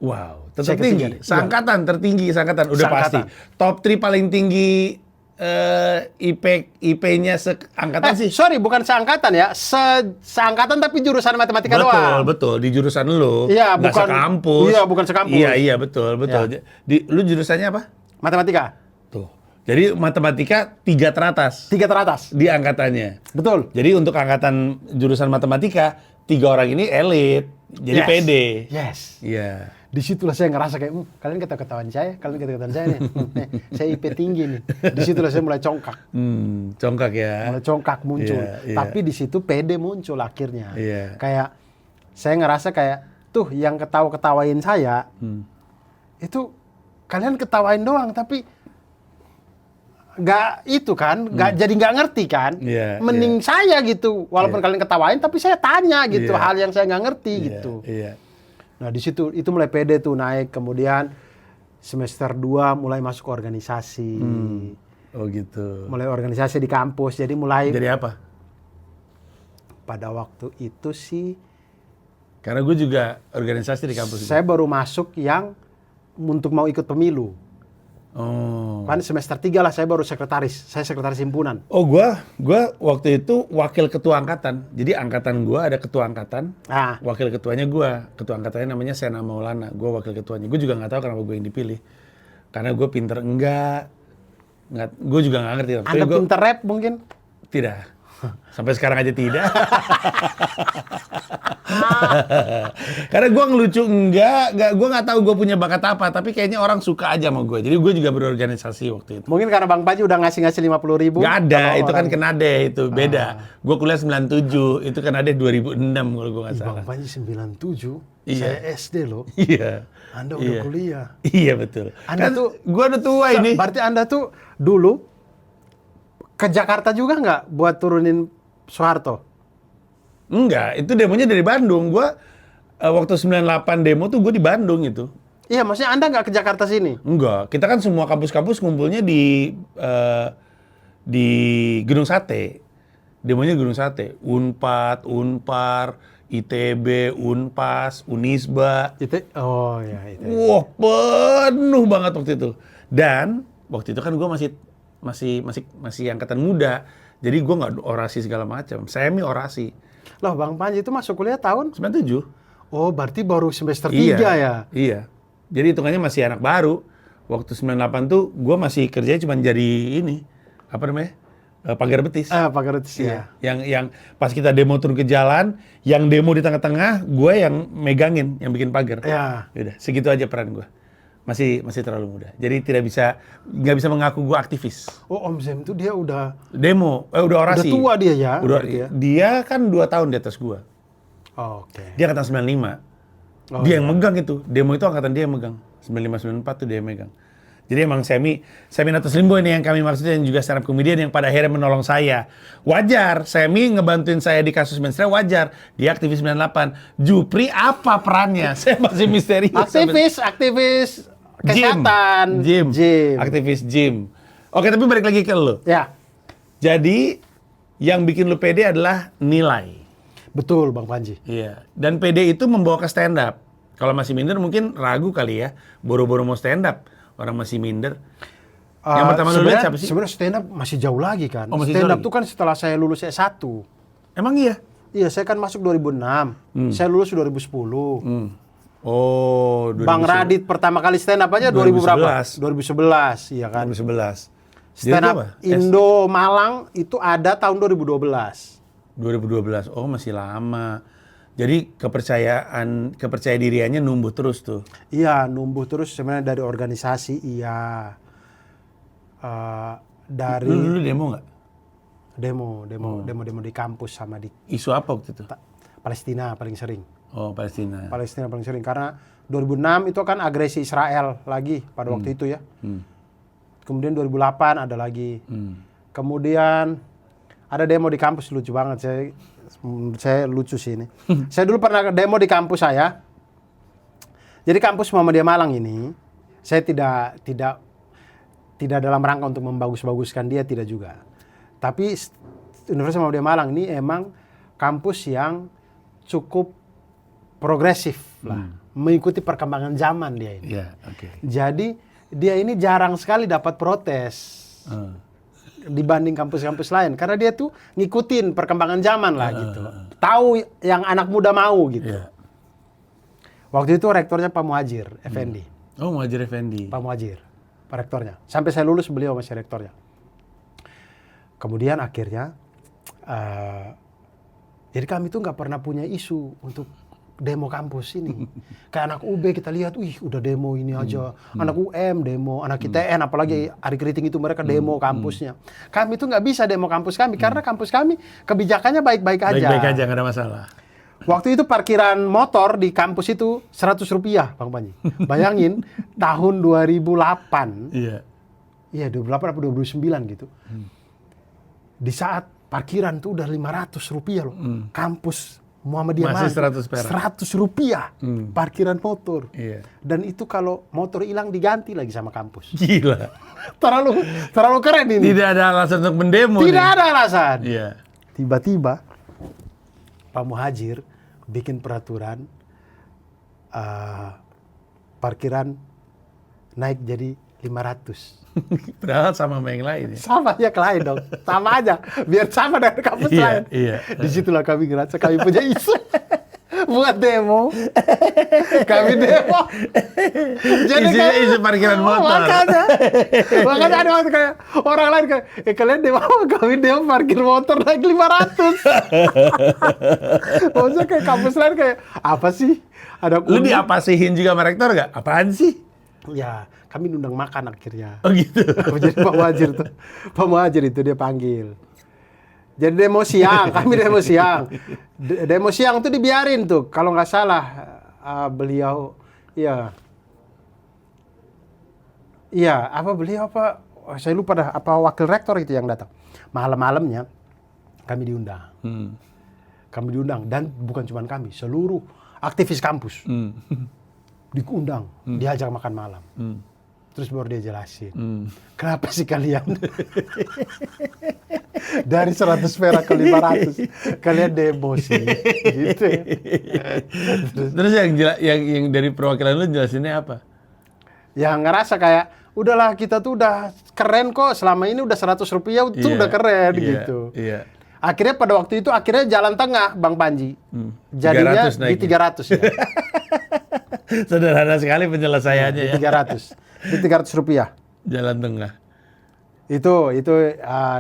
[SPEAKER 1] Wow,
[SPEAKER 2] Saya
[SPEAKER 1] tetap
[SPEAKER 2] ketiga
[SPEAKER 1] tinggi.
[SPEAKER 2] deh.
[SPEAKER 1] Seangkatan, tertinggi seangkatan. Udah
[SPEAKER 2] Seangkatan.
[SPEAKER 1] pasti. Top 3 paling tinggi IP-nya seangkatan sih.
[SPEAKER 2] Sorry, bukan seangkatan ya. Seangkatan tapi jurusan matematika
[SPEAKER 1] Betul,
[SPEAKER 2] doang.
[SPEAKER 1] betul. Di jurusan lu.
[SPEAKER 2] Iya,
[SPEAKER 1] nggak
[SPEAKER 2] bukan-
[SPEAKER 1] sekampus.
[SPEAKER 2] iya, bukan sekampus.
[SPEAKER 1] Iya, betul, betul.
[SPEAKER 2] Iya.
[SPEAKER 1] Lu jurusannya apa?
[SPEAKER 2] Matematika.
[SPEAKER 1] Tuh. Jadi matematika 3 teratas
[SPEAKER 2] Tiga teratas.
[SPEAKER 1] di angkatannya.
[SPEAKER 2] Betul.
[SPEAKER 1] Jadi untuk angkatan jurusan matematika, 3 orang ini elit. Jadi
[SPEAKER 2] Yes.
[SPEAKER 1] pede.
[SPEAKER 2] Yes.
[SPEAKER 1] Iya.
[SPEAKER 2] Disitulah saya ngerasa kayak, kalian ketawa-ketawain saya, kalian ketawa-ketawain saya nih. Saya IP tinggi nih. Disitulah saya mulai congkak.
[SPEAKER 1] Congkak ya.
[SPEAKER 2] Mulai congkak muncul.
[SPEAKER 1] Iya, iya.
[SPEAKER 2] Tapi di situ pede muncul akhirnya.
[SPEAKER 1] Iya.
[SPEAKER 2] Kayak, saya ngerasa kayak, tuh yang ketawa-ketawain saya, itu kalian ketawain doang, tapi nggak itu kan, jadi nggak ngerti kan.
[SPEAKER 1] Iya,
[SPEAKER 2] Mending saya gitu, walaupun
[SPEAKER 1] Iya.
[SPEAKER 2] kalian ketawain, tapi saya tanya gitu,
[SPEAKER 1] Iya.
[SPEAKER 2] hal yang saya nggak ngerti
[SPEAKER 1] Iya,
[SPEAKER 2] gitu.
[SPEAKER 1] Iya.
[SPEAKER 2] Nah di situ itu mulai pede tuh naik, kemudian semester 2 mulai masuk organisasi,
[SPEAKER 1] Oh gitu.
[SPEAKER 2] mulai organisasi di kampus, jadi mulai
[SPEAKER 1] Jadi apa?
[SPEAKER 2] pada waktu itu sih
[SPEAKER 1] Karena gue juga organisasi di kampus.
[SPEAKER 2] saya baru masuk yang untuk mau ikut pemilu.
[SPEAKER 1] Oh.
[SPEAKER 2] Kan semester 3 lah saya baru sekretaris, saya sekretaris himpunan.
[SPEAKER 1] Oh, gua waktu itu wakil ketua angkatan. Jadi angkatan gua ada ketua angkatan,
[SPEAKER 2] Nah,
[SPEAKER 1] wakil ketuanya gua. Ketua angkatannya namanya Sena Maulana. Gua wakil ketuanya. Gue juga nggak tahu kenapa gue yang dipilih. Karena gue pinter enggak. Gue juga nggak ngerti.
[SPEAKER 2] Anda
[SPEAKER 1] Gua,
[SPEAKER 2] pinter rap mungkin?
[SPEAKER 1] tidak. Sampai sekarang aja tidak. Karena gue ngelucu enggak, gue nggak tahu gue punya bakat apa, tapi kayaknya orang suka aja sama gue. Jadi gue juga berorganisasi waktu itu.
[SPEAKER 2] Mungkin karena Bang Panji udah ngasih 50.000.
[SPEAKER 1] Gak ada, itu kan
[SPEAKER 2] orang-
[SPEAKER 1] Kenade, itu beda. Gue kuliah 97, itu Kenade 2006 kalau gue nggak
[SPEAKER 2] Ih,
[SPEAKER 1] salah.
[SPEAKER 2] Bang Panji 97,
[SPEAKER 1] Iya.
[SPEAKER 2] saya SD loh.
[SPEAKER 1] Iya.
[SPEAKER 2] Anda udah
[SPEAKER 1] Iya.
[SPEAKER 2] kuliah.
[SPEAKER 1] Iya betul.
[SPEAKER 2] Anda
[SPEAKER 1] Kan
[SPEAKER 2] tuh-
[SPEAKER 1] gue udah tua ini.
[SPEAKER 2] Berarti Anda tuh dulu ke Jakarta juga nggak buat turunin Soeharto?
[SPEAKER 1] Enggak, itu demonya dari Bandung. Gue waktu 98 demo tuh gue di Bandung itu.
[SPEAKER 2] Iya, maksudnya Anda nggak ke Jakarta sini?
[SPEAKER 1] Enggak, kita kan semua kampus-kampus ngumpulnya di Gedung Sate. Demonya Gedung Sate. Unpad, Unpar, ITB, Unpas, Unisba.
[SPEAKER 2] Oh ya itu.
[SPEAKER 1] Wah, penuh banget waktu itu. Dan waktu itu kan gue masih angkatan muda. Jadi gue nggak orasi segala macam. Semi orasi.
[SPEAKER 2] Loh, Bang Panji itu masuk kuliah tahun?
[SPEAKER 1] 97.
[SPEAKER 2] Oh, berarti baru semester 3 ya?
[SPEAKER 1] Iya. Jadi hitungannya masih anak baru. Waktu 98 tuh gue masih kerjanya cuma jadi ini. Apa namanya? Pagar betis.
[SPEAKER 2] Pagar Betis
[SPEAKER 1] Iya.
[SPEAKER 2] ya.
[SPEAKER 1] Yang pas kita demo turun ke jalan, yang demo di tengah-tengah, gue yang megangin, yang bikin pagar.
[SPEAKER 2] Ya.
[SPEAKER 1] Udah, segitu aja peran gue. Masih terlalu muda. Jadi nggak bisa mengaku gue aktivis.
[SPEAKER 2] Oh, Om Zem itu dia udah
[SPEAKER 1] Demo, udah orasi.
[SPEAKER 2] Udah tua dia ya,
[SPEAKER 1] Udah,
[SPEAKER 2] berarti ya?
[SPEAKER 1] Dia kan 2 tahun di atas gue.
[SPEAKER 2] Oke.
[SPEAKER 1] Dia angkatan 95.
[SPEAKER 2] Oh,
[SPEAKER 1] Dia yang megang itu. Demo itu angkatan dia yang megang. 95, 94 tuh dia yang megang. Jadi emang Semi Natus Limbo ini yang kami maksudnya, yang juga stand up comedian yang pada akhirnya menolong saya. Wajar, Semi ngebantuin saya di kasus mensreya, wajar. Dia aktivis 98. Jupri apa perannya? Saya masih misterius.
[SPEAKER 2] Aktivis kesehatan.
[SPEAKER 1] Gym.
[SPEAKER 2] Gym.
[SPEAKER 1] Aktivis gym. Oke, tapi balik lagi ke lu.
[SPEAKER 2] Ya,
[SPEAKER 1] Jadi, yang bikin lu pede adalah nilai.
[SPEAKER 2] betul Bang Panji.
[SPEAKER 1] Iya. Dan pede itu membawa ke stand up. Kalau masih minder mungkin ragu kali ya. Boro-boro mau stand up. Orang masih minder. Yang pertama lu lihat siapa sih?
[SPEAKER 2] Sebenarnya stand up masih jauh lagi kan.
[SPEAKER 1] Oh, masih
[SPEAKER 2] Stand
[SPEAKER 1] jauh
[SPEAKER 2] up
[SPEAKER 1] lagi?
[SPEAKER 2] tuh kan setelah saya lulus S1.
[SPEAKER 1] Emang iya?
[SPEAKER 2] Iya, saya kan masuk 2006. Saya lulus 2010.
[SPEAKER 1] Oh, 2011.
[SPEAKER 2] Bang Radit pertama kali stand up aja 2000 berapa?
[SPEAKER 1] 2011.
[SPEAKER 2] 2011, iya kan.
[SPEAKER 1] 2011.
[SPEAKER 2] Stand
[SPEAKER 1] Dia
[SPEAKER 2] up
[SPEAKER 1] apa?
[SPEAKER 2] Indo Malang itu ada tahun 2012.
[SPEAKER 1] 2012. Oh, masih lama. Jadi kepercaya diriannya numbuh terus tuh.
[SPEAKER 2] Iya, numbuh terus sebenarnya dari organisasi, iya. Dari
[SPEAKER 1] Lu dulu demo nggak?
[SPEAKER 2] demo di kampus sama di
[SPEAKER 1] Isu apa waktu itu?
[SPEAKER 2] Palestina paling sering.
[SPEAKER 1] Oh, Palestina.
[SPEAKER 2] Palestina paling sering karena 2006 itu kan agresi Israel lagi pada waktu itu ya. Kemudian 2008 ada lagi. Kemudian ada demo di kampus, lucu banget. Saya lucu sih ini. Saya dulu pernah demo di kampus saya. Jadi kampus Muhammadiyah Malang ini, saya tidak dalam rangka untuk membagus-baguskan dia, tidak juga. Tapi Universitas Muhammadiyah Malang ini emang kampus yang cukup progresif lah, mengikuti perkembangan zaman dia ini.
[SPEAKER 1] Iya, oke.
[SPEAKER 2] Jadi dia ini jarang sekali dapat protes dibanding kampus-kampus lain, karena dia tuh ngikutin perkembangan zaman lah gitu, tahu yang anak muda mau gitu.
[SPEAKER 1] Iya.
[SPEAKER 2] Waktu itu rektornya Pak Muhajir Effendi.
[SPEAKER 1] Oh, Muhajir Effendi.
[SPEAKER 2] Pak Muhajir, Pak rektornya. Sampai saya lulus beliau masih rektornya. Kemudian akhirnya, jadi kami tuh nggak pernah punya isu untuk demo kampus ini. Kayak anak UB kita lihat, wih udah demo ini aja. Anak UM demo, anak ITN, apalagi hari keriting itu mereka demo kampusnya. Kami tuh nggak bisa demo kampus kami, karena kampus kami kebijakannya baik-baik aja.
[SPEAKER 1] Baik-baik aja, nggak ada masalah.
[SPEAKER 2] Waktu itu parkiran motor di kampus itu Rp100, Bang Panji. Bayangin, tahun 2008.
[SPEAKER 1] Iya.
[SPEAKER 2] Iya, 2008 atau 2009 gitu. Di saat parkiran tuh udah Rp500 loh. Kampus Muhammadiyah
[SPEAKER 1] Masih
[SPEAKER 2] Malang.
[SPEAKER 1] 100 perak.
[SPEAKER 2] Rp100 parkiran motor.
[SPEAKER 1] Iya.
[SPEAKER 2] Dan itu kalau motor hilang diganti lagi sama kampus.
[SPEAKER 1] Gila.
[SPEAKER 2] Terlalu keren ini.
[SPEAKER 1] Tidak ada alasan untuk mendemo.
[SPEAKER 2] Tidak
[SPEAKER 1] nih.
[SPEAKER 2] ada alasan.
[SPEAKER 1] Iya.
[SPEAKER 2] Tiba-tiba Pak Muhajir bikin peraturan parkiran naik jadi 500.
[SPEAKER 1] Padahal sama yang lain ya.
[SPEAKER 2] Sama aja ke lain dong. Sama aja. Biar sama dengan kampus
[SPEAKER 1] Iya,
[SPEAKER 2] lain.
[SPEAKER 1] iya.
[SPEAKER 2] Disitulah kami ngerasa kami punya isu. Buat demo. Kami demo. Jadi
[SPEAKER 1] Isinya isu parkiran motor.
[SPEAKER 2] Makanya ada waktu kayak orang lain kayak, kalian demo, kami demo parkir motor naik 500. Maksudnya kayak kampus lain kayak, apa sih? Ada
[SPEAKER 1] Lu diapasihin juga sama rektor gak? Apaan sih?
[SPEAKER 2] Ya, kami nundang makan akhirnya.
[SPEAKER 1] Oh gitu.
[SPEAKER 2] Jadi Pak Muhajir tuh, Pak Muhajir itu dia panggil. Jadi demo siang, kami demo siang. Demo siang tuh dibiarin tuh, kalau nggak salah beliau, iya, beliau apa? Saya lupa dah, apa wakil rektor itu yang datang. Malam-malamnya kami diundang. Kami diundang, dan bukan cuma kami, seluruh aktivis kampus diundang, diajak makan malam. Terus baru dia jelasin, kenapa sih kalian dari 100 perak ke 500, kalian demo sih, gitu ya.
[SPEAKER 1] Terus yang dari perwakilan lu jelasinnya apa?
[SPEAKER 2] Ya ngerasa kayak, udahlah kita tuh udah keren kok, selama ini udah Rp100 itu udah keren gitu.
[SPEAKER 1] Iya.
[SPEAKER 2] Akhirnya pada waktu itu, akhirnya jalan tengah Bang Panji. Jadinya
[SPEAKER 1] 300
[SPEAKER 2] di 300 ya.
[SPEAKER 1] Sederhana sekali penyelesaiannya ya.
[SPEAKER 2] 300. Di Rp300.
[SPEAKER 1] Jalan tengah.
[SPEAKER 2] Itu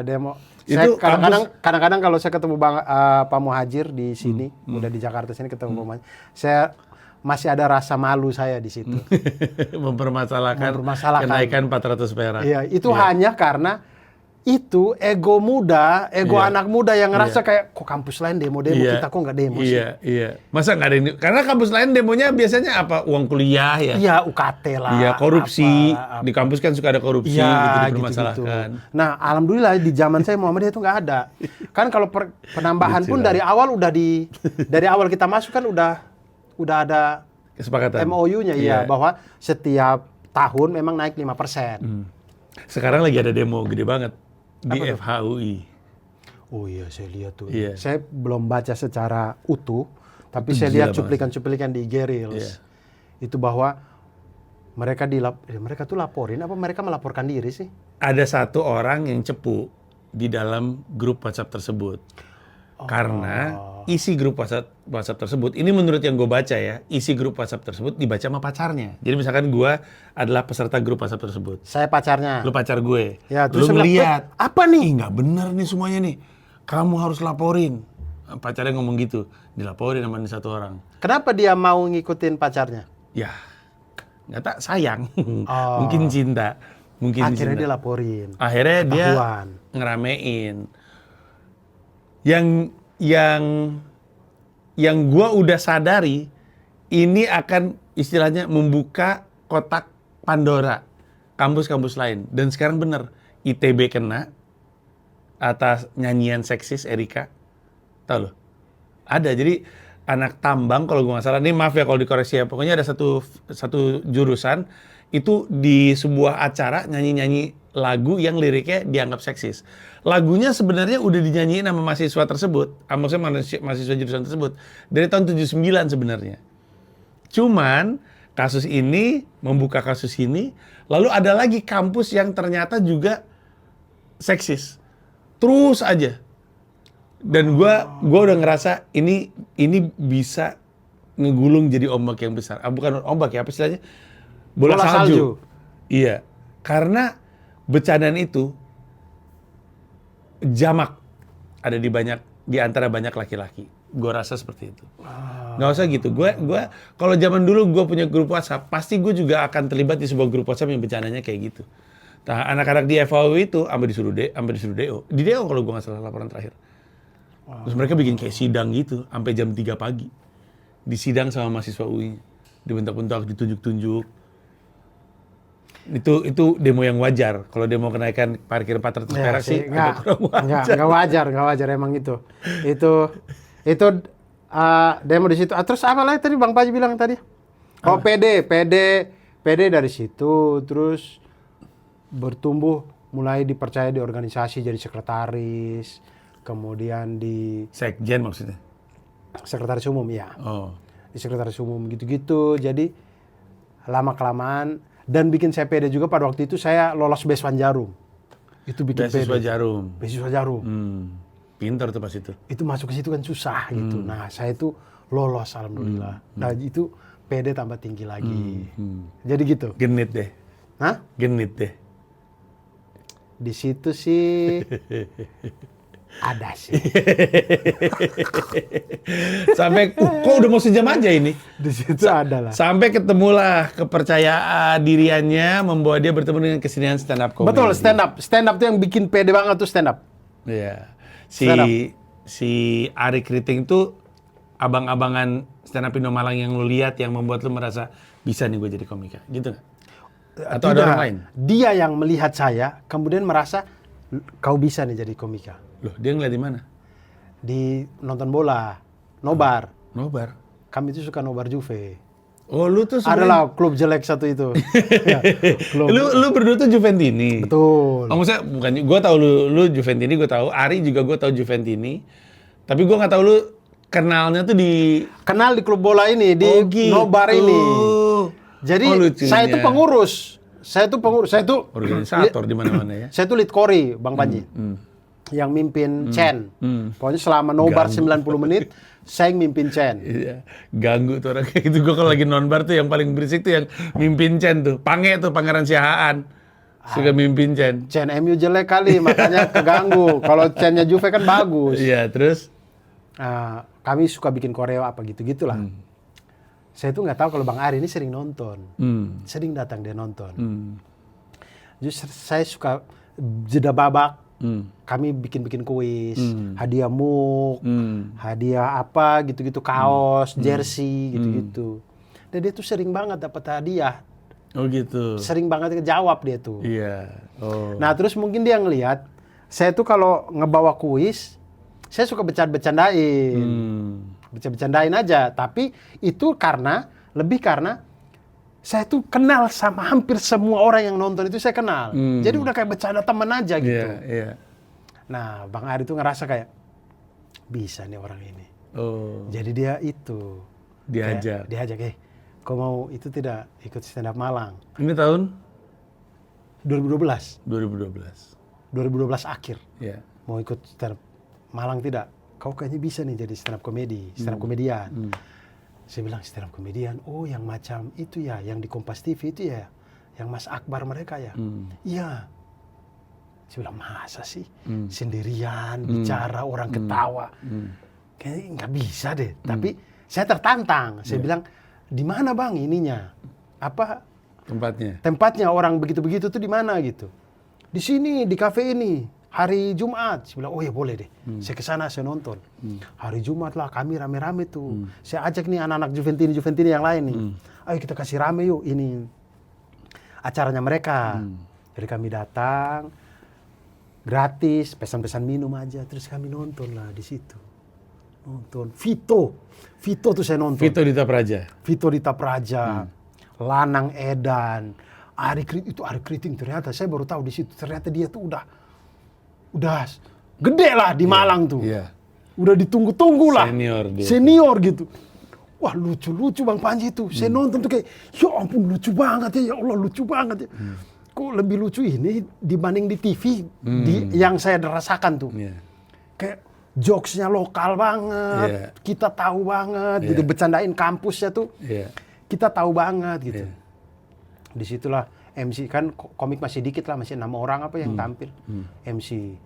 [SPEAKER 2] demo. Saya
[SPEAKER 1] Itu
[SPEAKER 2] kadang-kadang kalau saya ketemu Pak Muhajir di sini, udah di Jakarta sini ketemu Pak Muhajir, saya masih ada rasa malu saya di situ.
[SPEAKER 1] Mempermasalahkan kenaikan 400 perak.
[SPEAKER 2] Iya, itu hanya karena itu ego muda, anak muda yang ngerasa kayak, kok kampus lain demo-demo, kita kok nggak demo sih?
[SPEAKER 1] Iya. Masa nggak ada yang karena kampus lain demonya biasanya apa? Uang kuliah ya?
[SPEAKER 2] Iya, UKT lah.
[SPEAKER 1] Iya, korupsi.
[SPEAKER 2] apa.
[SPEAKER 1] Di kampus kan suka ada korupsi
[SPEAKER 2] Iya,
[SPEAKER 1] gitu
[SPEAKER 2] gitu-gitu.
[SPEAKER 1] dipermasalahkan.
[SPEAKER 2] Nah, alhamdulillah di zaman saya Muhammadiyah itu nggak ada. Kan kalau penambahan pun dari awal dari awal kita masuk kan udah ada
[SPEAKER 1] Kesepakatan.
[SPEAKER 2] MOU-nya ya, bahwa setiap tahun memang naik 5%.
[SPEAKER 1] Sekarang lagi ada demo gede banget di FHUI.
[SPEAKER 2] Oh iya, saya lihat tuh.
[SPEAKER 1] Iya.
[SPEAKER 2] Saya belum baca secara utuh, tapi
[SPEAKER 1] Itu
[SPEAKER 2] saya
[SPEAKER 1] gila
[SPEAKER 2] lihat
[SPEAKER 1] banget.
[SPEAKER 2] cuplikan-cuplikan di IG Reels.
[SPEAKER 1] Iya.
[SPEAKER 2] Itu bahwa mereka tuh laporin, apa mereka melaporkan diri sih?
[SPEAKER 1] Ada satu orang yang cepu di dalam grup WhatsApp tersebut. Karena isi grup WhatsApp tersebut, ini menurut yang gue baca ya, isi grup WhatsApp tersebut dibaca sama pacarnya. Jadi misalkan gue adalah peserta grup WhatsApp tersebut.
[SPEAKER 2] Saya pacarnya.
[SPEAKER 1] Lu pacar gue.
[SPEAKER 2] Ya,
[SPEAKER 1] Lu
[SPEAKER 2] terus saya bilang,
[SPEAKER 1] ngeliat.
[SPEAKER 2] apa nih?
[SPEAKER 1] Ih, nggak bener nih semuanya nih. Kamu harus laporin. Pacarnya ngomong gitu. Dilaporin sama satu orang.
[SPEAKER 2] Kenapa dia mau ngikutin pacarnya?
[SPEAKER 1] Ya, nggak tak sayang. Mungkin cinta.
[SPEAKER 2] Akhirnya dia laporin.
[SPEAKER 1] Akhirnya dia
[SPEAKER 2] Ketahuan.
[SPEAKER 1] ngeramein. Yang gua udah sadari, ini akan istilahnya membuka kotak Pandora kampus-kampus lain. Dan sekarang bener, ITB kena atas nyanyian seksis Erika. Tahu loh? Ada, jadi anak tambang kalau gua nggak salah, ini maaf ya kalau dikoreksi ya, pokoknya ada satu jurusan itu di sebuah acara nyanyi-nyanyi lagu yang liriknya dianggap seksis. Lagunya sebenarnya udah dinyanyiin sama mahasiswa tersebut, maksudnya mahasiswa jurusan tersebut dari tahun 79 sebenarnya. Cuman kasus ini membuka kasus ini, lalu ada lagi kampus yang ternyata juga seksis. Terus aja. Dan gua udah ngerasa ini bisa ngegulung jadi ombak yang besar. Bukan ombak ya, apa istilahnya? Bola salju. Iya. Karena bercandaan itu jamak ada di antara banyak laki-laki. Gue rasa seperti itu. Nggak usah gitu. Gue kalau zaman dulu gue punya grup WhatsApp, pasti gue juga akan terlibat di sebuah grup WhatsApp yang bercandanya kayak gitu. Nah, anak-anak di FAU itu sampai disuruh DO. Di DO kalau gue nggak salah laporan terakhir. Terus mereka bikin kayak sidang gitu sampai jam 3 pagi. Disidang sama mahasiswa UI. Dibentak-bentak, ditunjuk-tunjuk. Itu demo yang wajar. Kalau demo kenaikan parkir 400 perak sih agak kurang wajar.
[SPEAKER 2] Nggak wajar emang itu. Itu demo di situ. Terus apa lagi tadi Bang Paji bilang tadi? Oh, PD dari situ terus bertumbuh, mulai dipercaya di organisasi jadi sekretaris, kemudian di
[SPEAKER 1] sekjen maksudnya.
[SPEAKER 2] Sekretaris umum ya.
[SPEAKER 1] Oh.
[SPEAKER 2] Di sekretaris umum gitu-gitu. Jadi lama kelamaan dan bikin saya PD juga pada waktu itu saya lolos Beasiswa Jarum. Itu bikin
[SPEAKER 1] Beasiswa
[SPEAKER 2] PD.
[SPEAKER 1] Jarum.
[SPEAKER 2] Beasiswa Jarum.
[SPEAKER 1] Pintar tuh pas itu.
[SPEAKER 2] Itu masuk ke situ kan susah gitu. Nah, saya itu lolos alhamdulillah. Nah, itu PD tambah tinggi lagi. Jadi gitu.
[SPEAKER 1] Genit deh.
[SPEAKER 2] Hah?
[SPEAKER 1] Genit deh.
[SPEAKER 2] Di situ sih ada sih.
[SPEAKER 1] Sampai kok udah mau sejam aja ini.
[SPEAKER 2] Di situ ada lah.
[SPEAKER 1] Sampai ketemulah kepercayaan diriannya membawa dia bertemu dengan kesenian stand up comedy.
[SPEAKER 2] Betul, stand up tuh yang bikin pede banget tuh stand up.
[SPEAKER 1] Iya.
[SPEAKER 2] Stand up.
[SPEAKER 1] Si Ari Kriting tuh abang-abangan stand up Indo Malang yang lu lihat yang membuat lu merasa bisa nih gue jadi komika, gitu nggak? Atau ada orang lain?
[SPEAKER 2] Dia yang melihat saya, kemudian merasa kau bisa nih jadi komika.
[SPEAKER 1] Loh, dia ngeliat di mana?
[SPEAKER 2] Di nonton bola, nobar.
[SPEAKER 1] Nobar.
[SPEAKER 2] Kami itu suka nobar Juve.
[SPEAKER 1] Oh, lu tuh sebenarnya...
[SPEAKER 2] Adalah klub jelek satu itu. Ya, klub.
[SPEAKER 1] Lu berdua tuh Juventini.
[SPEAKER 2] Betul.
[SPEAKER 1] Oh, maksudnya bukan, gue tahu lu Juventini, gue tahu. Ari juga gue tahu Juventini. Tapi gue nggak tahu lu kenalnya tuh di...
[SPEAKER 2] Kenal di klub bola ini, di
[SPEAKER 1] gitu.
[SPEAKER 2] nobar ini. Jadi saya itu pengurus. Saya itu
[SPEAKER 1] organisator di mana-mana ya.
[SPEAKER 2] Saya itu lead kori, Bang Panji. Yang mimpin Chen. Pokoknya selama nobar 90 menit, saya yang mimpin Chen.
[SPEAKER 1] Iya. Ganggu tuh orang kayak gitu. Gue kalau lagi nonbar tuh yang paling berisik tuh yang mimpin Chen tuh. Pange tuh, Pangeran Siahaan. Suka mimpin Chen.
[SPEAKER 2] Chen MU jelek kali, makanya keganggu. Kalau Chen-nya Juve kan bagus.
[SPEAKER 1] Iya, terus?
[SPEAKER 2] Kami suka bikin koreo apa gitu-gitulah. Saya tuh nggak tahu kalau Bang Ari ini sering nonton. Sering datang dia nonton. Justru saya suka jeda babak. Kami bikin kuis, hadiah mug, hadiah apa gitu-gitu, kaos, jersey gitu-gitu. Dan dia tuh sering banget dapat hadiah.
[SPEAKER 1] Oh gitu.
[SPEAKER 2] Sering banget kejawab dia tuh.
[SPEAKER 1] Iya. Oh.
[SPEAKER 2] Nah terus mungkin dia ngelihat saya tuh kalau ngebawa kuis, saya suka bercandain. Bercandain aja. Tapi itu lebih karena saya tuh kenal sama hampir semua orang yang nonton itu saya kenal. Jadi udah kayak bercanda teman aja gitu.
[SPEAKER 1] Iya.
[SPEAKER 2] Nah, Bang Ari tuh ngerasa kayak bisa nih orang ini.
[SPEAKER 1] Oh.
[SPEAKER 2] Jadi dia itu
[SPEAKER 1] diajak.
[SPEAKER 2] kau mau itu tidak ikut stand up Malang?
[SPEAKER 1] Ini tahun
[SPEAKER 2] 2012.
[SPEAKER 1] 2012
[SPEAKER 2] akhir.
[SPEAKER 1] Iya.
[SPEAKER 2] Mau ikut stand up Malang tidak? Kau kayaknya bisa nih jadi stand up komedian. Saya bilang stand up komedian, oh yang macam itu ya, yang di Kompas TV itu ya, yang Mas Akbar mereka ya. Iya. Saya bilang masa sih sendirian bicara orang ketawa, kayaknya nggak bisa deh. Tapi saya tertantang. Saya bilang di mana Bang ininya? Apa tempatnya orang begitu-begitu tuh di mana gitu? Di sini di kafe ini. Hari Jumat, saya bilang, oh ya boleh deh. Saya kesana, saya nonton. Hari Jumat lah, kami rame-rame tuh. Saya ajak nih anak-anak Juventini yang lain nih. Ayo kita kasih rame yuk, ini acaranya mereka. Jadi kami datang, gratis, pesan-pesan minum aja. Terus kami nonton lah di situ. Nonton. Vito tuh saya nonton.
[SPEAKER 1] Vito Dita Praja.
[SPEAKER 2] Lanang Edan, Ari Kriting ternyata saya baru tahu di situ ternyata dia tuh udah gede lah di Malang tuh.
[SPEAKER 1] Iya.
[SPEAKER 2] Udah ditunggu-tunggu lah. Senior gitu. Wah lucu Bang Panji itu. Saya nonton tuh kayak, ya ampun lucu banget ya Allah lucu banget ya. Kok lebih lucu ini dibanding di TV yang saya rasakan tuh. Kayak jokesnya lokal banget, kita tahu banget gitu, bercandain kampusnya tuh. Kita tahu banget gitu. Disitulah MC kan komik masih dikit lah, masih 6 orang apa yang tampil. MC.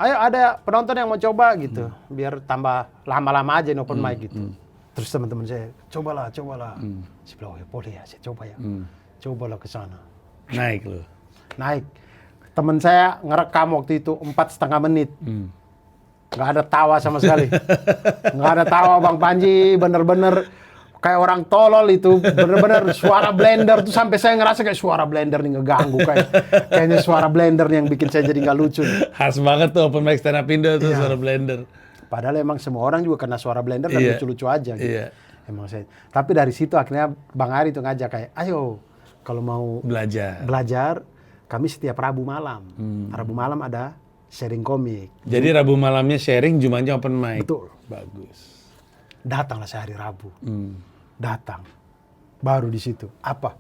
[SPEAKER 2] Ayo ada penonton yang mau coba gitu, biar tambah lama-lama aja open mic gitu. Terus teman-teman saya, cobalah. Saya bilang, oh ya boleh ya, saya coba ya. Cobalah ke sana. Naik. Teman saya ngerekam waktu itu 4,5 menit. Nggak ada tawa sama sekali. Nggak ada tawa Bang Panji, bener-bener kayak orang tolol itu. Bener-bener suara blender tuh sampai saya ngerasa kayak suara blender nih ngeganggu. Kayaknya suara blender yang bikin saya jadi nggak lucu.
[SPEAKER 1] Khas banget tuh open mic stand up Indo tuh suara blender.
[SPEAKER 2] Padahal emang semua orang juga kena suara blender dan lucu-lucu aja gitu. Emang saya. Tapi dari situ akhirnya Bang Ari tuh ngajak kayak, ayo kalau mau belajar, kami setiap Rabu malam. Rabu malam ada sharing komik.
[SPEAKER 1] Jadi Rabu malamnya sharing, Jumatnya open mic.
[SPEAKER 2] Betul.
[SPEAKER 1] Bagus.
[SPEAKER 2] Datanglah sehari Rabu. Datang. Baru di situ. Apa?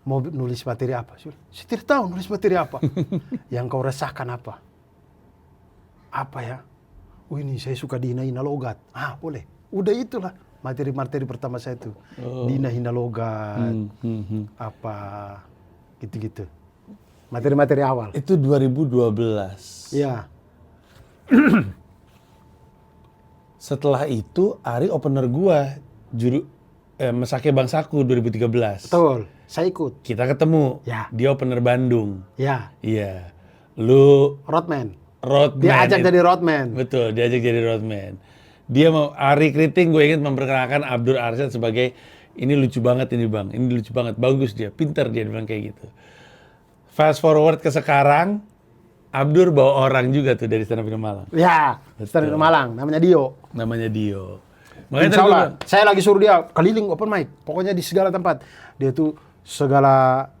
[SPEAKER 2] Mau nulis materi apa? Saya tidak tahu nulis materi apa. Yang kau resahkan apa? Apa ya? Oh ini saya suka dihina-hina logat. Ah boleh. Udah itulah materi-materi pertama saya itu. Dihina-hina logat. Apa? Gitu-gitu. Materi-materi awal.
[SPEAKER 1] Itu 2012.
[SPEAKER 2] Iya.
[SPEAKER 1] Setelah itu Ari opener gua Mesake Bangsaku 2013.
[SPEAKER 2] Betul. Saya ikut.
[SPEAKER 1] Kita ketemu.
[SPEAKER 2] Ya.
[SPEAKER 1] Dia opener Bandung.
[SPEAKER 2] Ya.
[SPEAKER 1] Iya. Lu
[SPEAKER 2] Roadman.
[SPEAKER 1] Dia
[SPEAKER 2] Dia ajak jadi roadman.
[SPEAKER 1] Betul, dia ajak jadi roadman. Dia mau Ari Kriting, gue ingin memperkenalkan Abdur Arsyad sebagai ini lucu banget ini Bang. Ini lucu banget. Bagus dia, pintar dia bilang kayak gitu. Fast forward ke sekarang, Abdur bawa orang juga tuh dari stand up Indo Malang.
[SPEAKER 2] Ya, stand up Malang, namanya Dio.
[SPEAKER 1] Makanya
[SPEAKER 2] Insya Allah, saya lagi suruh dia keliling open mic, pokoknya di segala tempat. Dia tuh segala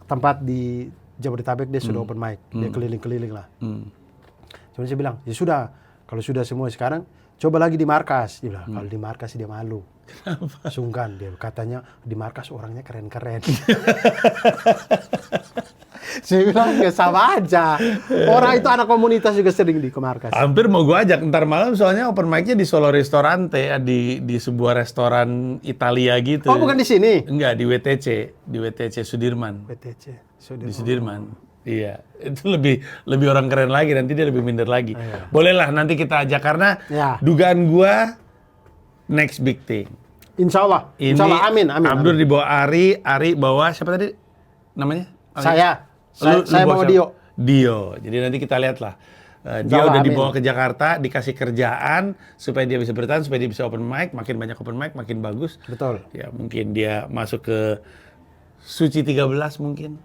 [SPEAKER 2] tempat di Jabodetabek dia sudah open mic, dia keliling-keliling lah. Cuma saya bilang, ya sudah, kalau sudah semua sekarang, coba lagi di markas. Dia bilang, kalau di markas dia malu. Kenapa? Sungkan, dia katanya di markas orangnya keren-keren. Saya bilang, ya sama aja. Orang itu anak komunitas juga sering di markas.
[SPEAKER 1] Hampir mau gue ajak ntar malam soalnya open mic-nya di Solo Ristorante, di sebuah restoran Italia gitu.
[SPEAKER 2] Oh bukan di sini?
[SPEAKER 1] Enggak, di WTC Sudirman. Di Sudirman. Iya, itu lebih orang keren lagi, nanti dia lebih minder lagi. Bolehlah nanti kita ajak karena dugaan gua next big thing.
[SPEAKER 2] Insya Allah, amin.
[SPEAKER 1] Abdur dibawa Ari bawa siapa tadi namanya?
[SPEAKER 2] Saya bawa
[SPEAKER 1] Dio. Jadi nanti kita lihat lah. Dia udah dibawa ke Jakarta, dikasih kerjaan supaya dia bisa bertahan, supaya dia bisa open mic, makin banyak open mic, makin bagus.
[SPEAKER 2] Betul.
[SPEAKER 1] Ya mungkin dia masuk ke Suci 13 mungkin.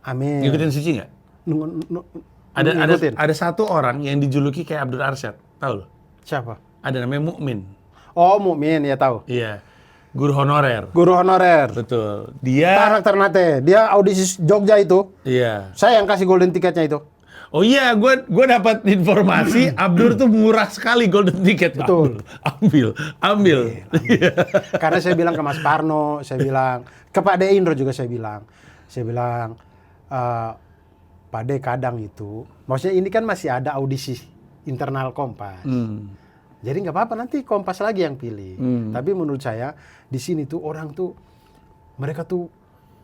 [SPEAKER 2] Amin.
[SPEAKER 1] Ngikutin Suci nggak? Ada satu orang yang dijuluki kayak Abdur Arsyad, tahu lo?
[SPEAKER 2] Siapa?
[SPEAKER 1] Ada namanya Mukmin.
[SPEAKER 2] Oh Mukmin, ya tahu.
[SPEAKER 1] Iya, guru honorer.
[SPEAKER 2] Betul.
[SPEAKER 1] Dia
[SPEAKER 2] anak Ternate, dia audisi Jogja itu.
[SPEAKER 1] Iya.
[SPEAKER 2] Saya yang kasih golden ticketnya itu.
[SPEAKER 1] Oh iya, gue dapat informasi Abdur tuh murah sekali golden ticket.
[SPEAKER 2] Betul.
[SPEAKER 1] Ambil.
[SPEAKER 2] Karena saya bilang ke Mas Parno, saya bilang ke Pak De Indro juga saya bilang, Pak De kadang itu, maksudnya ini kan masih ada audisi internal Kompas. Jadi nggak apa-apa nanti Kompas lagi yang pilih. Tapi menurut saya di sini tuh orang tuh mereka tuh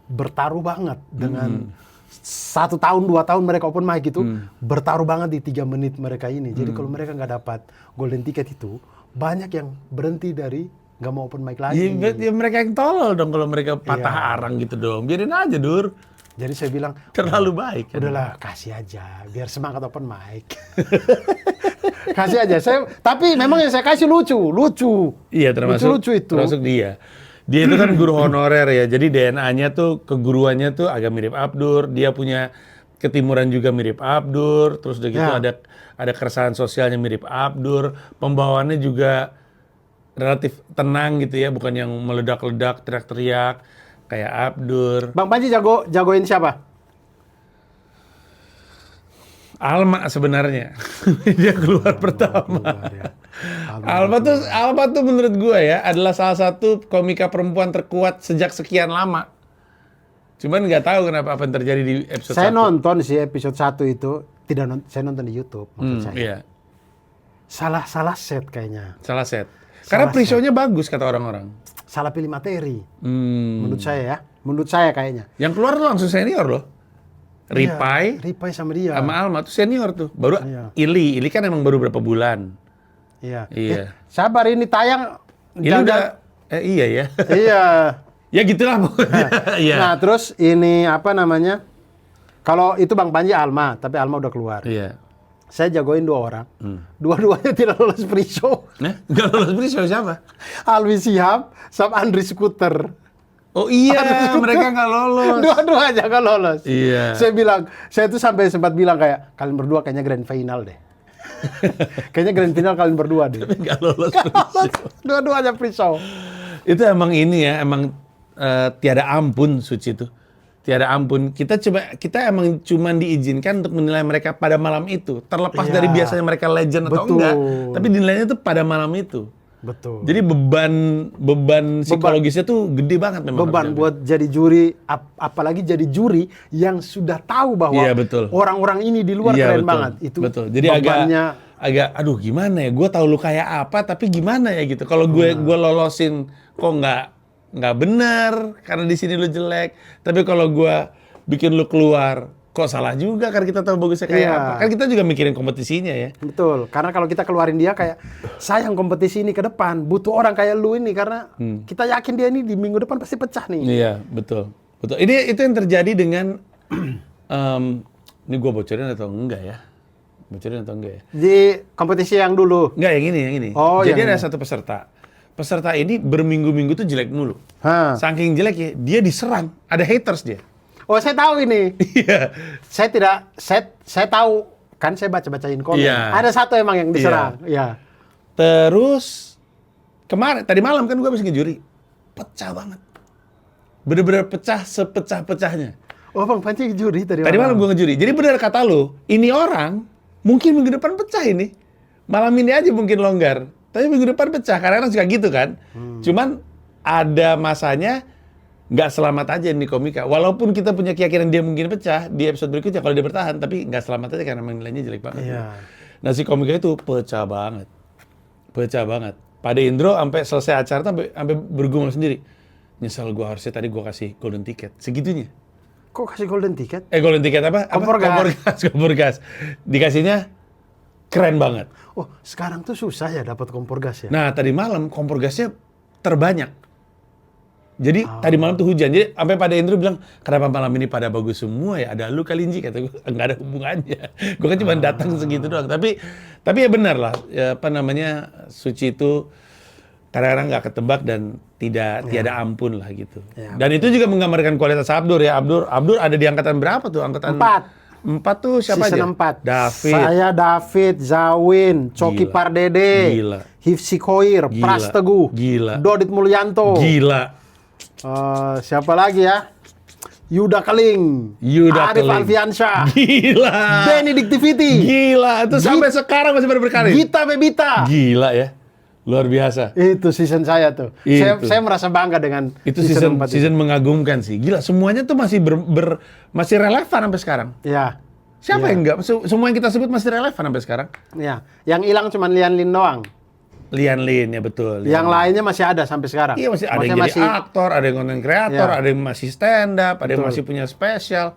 [SPEAKER 2] bertaruh banget dengan 1 tahun 2 tahun mereka open mic itu bertaruh banget di 3 menit mereka ini. Jadi kalau mereka nggak dapat golden ticket itu banyak yang berhenti dari nggak mau open mic lagi.
[SPEAKER 1] Ya mereka yang tolol dong kalau mereka patah arang gitu dong. Biarin aja Dur.
[SPEAKER 2] Jadi saya bilang
[SPEAKER 1] terlalu baik.
[SPEAKER 2] Udahlah kasih aja biar semangat open mic. Kasih aja. Tapi memang yang saya kasih lucu.
[SPEAKER 1] Iya termasuk
[SPEAKER 2] itu.
[SPEAKER 1] Termasuk dia. Dia itu kan guru honorer ya. Jadi DNA-nya tuh keguruannya tuh agak mirip Abdur. Dia punya ketimuran juga mirip Abdur. Terus udah gitu ada keresahan sosialnya mirip Abdur. Pembawaannya juga relatif tenang gitu ya, bukan yang meledak-ledak, teriak-teriak. kayak Abdur.
[SPEAKER 2] Bang Panji jagoin siapa?
[SPEAKER 1] Alma sebenarnya. Dia keluar pertama.
[SPEAKER 2] Keluar, ya.
[SPEAKER 1] Alma tuh menurut gue ya adalah salah satu komika perempuan terkuat sejak sekian lama. Cuman nggak tahu kenapa apa yang terjadi di episode 1.
[SPEAKER 2] Saya nonton sih episode 1 itu, saya nonton di YouTube maksud saya.
[SPEAKER 1] Iya.
[SPEAKER 2] Salah set kayaknya.
[SPEAKER 1] Salah set. Karena pre-show-nya bagus kata orang-orang.
[SPEAKER 2] Salah pilih materi. Menurut saya ya. Menurut saya kayaknya.
[SPEAKER 1] Yang keluar tuh langsung senior loh. Ripai
[SPEAKER 2] Ripai sama dia.
[SPEAKER 1] sama Alma tuh senior tuh. Baru
[SPEAKER 2] Iya.
[SPEAKER 1] Ili kan emang baru berapa bulan.
[SPEAKER 2] Iya.
[SPEAKER 1] Iya.
[SPEAKER 2] Sabar ini tayang.
[SPEAKER 1] Ili udah iya ya.
[SPEAKER 2] Iya.
[SPEAKER 1] Ya gitulah pokoknya. Iya.
[SPEAKER 2] Nah, terus ini apa namanya? Kalau itu Bang Panji Alma, tapi Alma udah keluar.
[SPEAKER 1] Iya.
[SPEAKER 2] Saya jagoin 2 orang. Dua-duanya tidak lolos pre-show.
[SPEAKER 1] Nggak lolos pre-show siapa?
[SPEAKER 2] Alwi Shihab sama Andri Skuter.
[SPEAKER 1] Oh iya, mereka nggak lolos.
[SPEAKER 2] Dua-duanya nggak lolos.
[SPEAKER 1] Iya.
[SPEAKER 2] Saya tuh sampai sempat bilang kayak, kalian berdua kayaknya grand final deh. Kayaknya grand final kalian berdua deh.
[SPEAKER 1] Tapi nggak lolos.
[SPEAKER 2] Dua-duanya pre-show.
[SPEAKER 1] Itu emang ini ya, emang tiada ampun Suci itu. Tiada ampun. Kita emang cuma diizinkan untuk menilai mereka pada malam itu. Terlepas
[SPEAKER 2] Iya.
[SPEAKER 1] dari biasanya mereka legend atau
[SPEAKER 2] Betul.
[SPEAKER 1] enggak. Tapi dinilainya tuh pada malam itu.
[SPEAKER 2] Betul.
[SPEAKER 1] Jadi beban psikologisnya tuh gede banget memang.
[SPEAKER 2] Beban buat jadi juri, apalagi jadi juri yang sudah tahu bahwa
[SPEAKER 1] Iya, betul.
[SPEAKER 2] orang-orang ini di luar
[SPEAKER 1] Iya,
[SPEAKER 2] keren
[SPEAKER 1] betul.
[SPEAKER 2] banget. Itu
[SPEAKER 1] betul. Jadi
[SPEAKER 2] bebannya,
[SPEAKER 1] agak aduh gimana ya? Gue tahu lu kayak apa tapi gimana ya gitu. Kalau gue lolosin kok nggak benar karena di sini lu jelek. Tapi kalau gue bikin lu keluar kok salah juga karena kita tahu bagusnya kayak
[SPEAKER 2] Iya.
[SPEAKER 1] apa. Kan kita juga mikirin kompetisinya ya.
[SPEAKER 2] betul. Karena kalau kita keluarin dia kayak, sayang kompetisi ini ke depan, butuh orang kayak lu ini karena kita yakin dia ini di minggu depan pasti pecah nih.
[SPEAKER 1] Iya, betul. Betul. Itu yang terjadi dengan ini gue bocorin atau enggak ya? Bocorin atau enggak ya?
[SPEAKER 2] Di kompetisi yang dulu.
[SPEAKER 1] Enggak, yang ini.
[SPEAKER 2] Oh,
[SPEAKER 1] Jadi
[SPEAKER 2] yang
[SPEAKER 1] ada satu peserta. Peserta ini berminggu-minggu tuh jelek mulu.
[SPEAKER 2] Hah.
[SPEAKER 1] Saking jelek ya, dia diserang. Ada haters dia.
[SPEAKER 2] Oh, saya tahu ini.
[SPEAKER 1] Iya.
[SPEAKER 2] Saya tahu kan saya baca-bacain komen.
[SPEAKER 1] Iya.
[SPEAKER 2] Ada satu emang yang diserang. Iya.
[SPEAKER 1] Terus tadi malam kan gue habis ngejuri. Pecah banget. Bener-bener pecah sepecah-pecahnya.
[SPEAKER 2] Oh, Bang Panji juri tadi
[SPEAKER 1] Malam gue ngejuri. Jadi bener kata lu, ini orang mungkin minggu depan pecah ini. Malam ini aja mungkin longgar. Tapi minggu depan pecah. Kadang-kadang suka gitu kan. Cuman ada masanya nggak selamat aja nih komika. Walaupun kita punya keyakinan dia mungkin pecah di episode berikutnya kalau dia bertahan, tapi nggak selamat aja karena nilainya jelek banget.
[SPEAKER 2] Iya.
[SPEAKER 1] Nah si komika itu pecah banget. Pak Indro sampai selesai acara tuh sampai bergumul sendiri. Nyesel gue harusnya tadi gue kasih golden ticket. Segitunya.
[SPEAKER 2] Kok kasih golden ticket?
[SPEAKER 1] Golden ticket apa? Kompor gas. Dikasihnya keren banget.
[SPEAKER 2] Oh, sekarang tuh susah ya dapat kompor gas ya?
[SPEAKER 1] Nah, tadi malam kompor gasnya terbanyak. Jadi tadi malam tuh hujan. Jadi sampai pada Indro bilang, kenapa malam ini pada bagus semua ya? Ada lu kali Inji, kata gue. Nggak ada hubungannya. Gue kan cuma datang segitu doang. Tapi ya benar lah. Ya, Suci itu kadang-kadang nggak ketebak dan tiada ampun lah gitu.
[SPEAKER 2] Ya,
[SPEAKER 1] dan itu juga menggambarkan kualitas Abdur ya. Abdur ada di angkatan berapa tuh? Angkatan 4 tuh siapa aja?
[SPEAKER 2] Season 4.
[SPEAKER 1] David.
[SPEAKER 2] Saya David, Zawin, Coki
[SPEAKER 1] Gila.
[SPEAKER 2] Pardede,
[SPEAKER 1] Gila.
[SPEAKER 2] Hifsi Koir,
[SPEAKER 1] Gila.
[SPEAKER 2] Pras Teguh,
[SPEAKER 1] Gila.
[SPEAKER 2] Dodit Mulyanto.
[SPEAKER 1] Gila.
[SPEAKER 2] Siapa lagi ya? Yuda Keling, Arif
[SPEAKER 1] Keling.
[SPEAKER 2] Alfiansyah,
[SPEAKER 1] Gila.
[SPEAKER 2] Benedictivity,
[SPEAKER 1] Gila. Itu sampai sekarang masih berkarir.
[SPEAKER 2] Gita Bebita.
[SPEAKER 1] Gila ya. Luar biasa.
[SPEAKER 2] Itu season saya tuh.
[SPEAKER 1] Itu.
[SPEAKER 2] Saya merasa bangga dengan
[SPEAKER 1] Itu
[SPEAKER 2] season 4
[SPEAKER 1] season mengagumkan sih. Gila, semuanya tuh masih masih relevan sampai sekarang.
[SPEAKER 2] Ya.
[SPEAKER 1] Siapa yang enggak? Semua yang kita sebut masih relevan sampai sekarang.
[SPEAKER 2] Ya, yang hilang cuma Lian Lin doang.
[SPEAKER 1] Lian ya betul.
[SPEAKER 2] Yang lainnya masih ada sampai sekarang.
[SPEAKER 1] Iya, masih ada yang
[SPEAKER 2] Maksudnya
[SPEAKER 1] jadi aktor, ada yang konten kreator,
[SPEAKER 2] Iya.
[SPEAKER 1] ada yang masih stand up, ada yang
[SPEAKER 2] Betul.
[SPEAKER 1] masih punya spesial.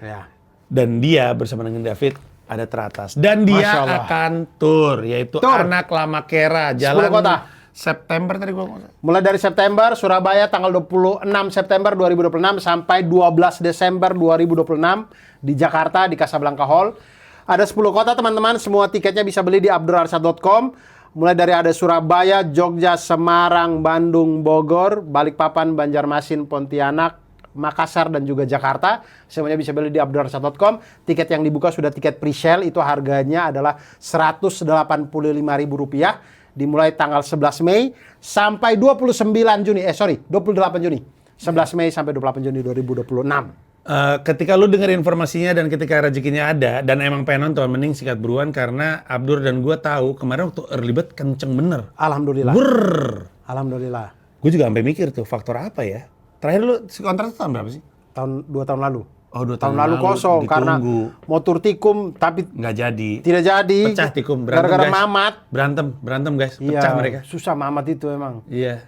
[SPEAKER 2] Ya.
[SPEAKER 1] Dan dia bersama dengan David ada teratas. Dan dia
[SPEAKER 2] Masya Allah.
[SPEAKER 1] akan tour, yaitu
[SPEAKER 2] Tour.
[SPEAKER 1] Anak Lama Kera,
[SPEAKER 2] 10
[SPEAKER 1] jalan
[SPEAKER 2] kota.
[SPEAKER 1] September tadi gua ngomong.
[SPEAKER 2] Mulai dari September, Surabaya tanggal 26 September 2026 sampai 12 Desember 2026 di Jakarta di Casablanca Hall. Ada 10 kota teman-teman, semua tiketnya bisa beli di abdurarsyad.com. Mulai dari ada Surabaya, Jogja, Semarang, Bandung, Bogor, Balikpapan, Banjarmasin, Pontianak, Makassar dan juga Jakarta. Semuanya bisa beli di abdurarsyad.com. Tiket yang dibuka sudah tiket pre-sale, itu harganya adalah Rp185.000. Dimulai tanggal 11 Mei sampai 28 Juni. 11 Mei sampai 28 Juni 2026.
[SPEAKER 1] Ketika lu denger informasinya dan ketika rezekinya ada dan emang pengen nonton, mending sikat buruan karena Abdur dan gua tahu kemarin waktu early bird kenceng bener.
[SPEAKER 2] Alhamdulillah.
[SPEAKER 1] Brrr.
[SPEAKER 2] Alhamdulillah.
[SPEAKER 1] Gue juga sampai mikir tuh faktor apa ya? Terakhir lu kontrak tahun berapa sih?
[SPEAKER 2] 2 tahun lalu.
[SPEAKER 1] Oh, 2
[SPEAKER 2] tahun lalu kosong karena mau tur tikum tapi
[SPEAKER 1] nggak jadi.
[SPEAKER 2] tidak jadi.
[SPEAKER 1] Pecah tikum, berantem
[SPEAKER 2] gara-gara
[SPEAKER 1] guys.
[SPEAKER 2] Mamat.
[SPEAKER 1] Berantem guys,
[SPEAKER 2] Iya,
[SPEAKER 1] pecah mereka.
[SPEAKER 2] susah Mamat itu emang.
[SPEAKER 1] Iya.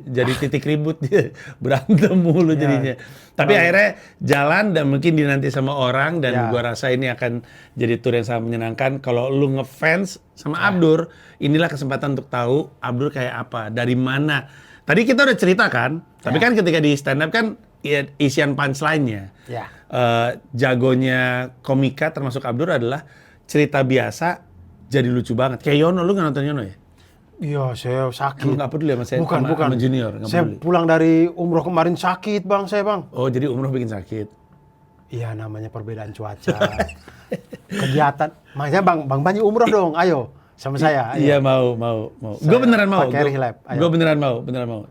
[SPEAKER 1] Jadi titik ribut dia, berantem mulu jadinya. Tapi akhirnya jalan dan mungkin dinanti sama orang dan gua rasa ini akan jadi tour yang sangat menyenangkan. Kalau lu ngefans sama Abdur, inilah kesempatan untuk tahu Abdur kayak apa, dari mana. Tadi kita udah cerita kan, tapi kan ketika di stand up kan ya, isian punchline-nya. Jagonya komika termasuk Abdur adalah cerita biasa jadi lucu banget. Kayak Yono, lu nggak nonton Yono ya?
[SPEAKER 2] Iya, saya sakit.
[SPEAKER 1] Emang nggak peduli sama saya,
[SPEAKER 2] bukan.
[SPEAKER 1] sama junior, nggak
[SPEAKER 2] saya
[SPEAKER 1] peduli.
[SPEAKER 2] pulang dari umroh kemarin sakit, Bang, saya, Bang.
[SPEAKER 1] Oh, jadi umroh bikin sakit?
[SPEAKER 2] Iya, namanya perbedaan cuaca. Kegiatan. Makanya Bang Banji umroh dong, ayo. Sama saya. Ayo.
[SPEAKER 1] Iya, mau. Gue beneran mau. Gue beneran mau.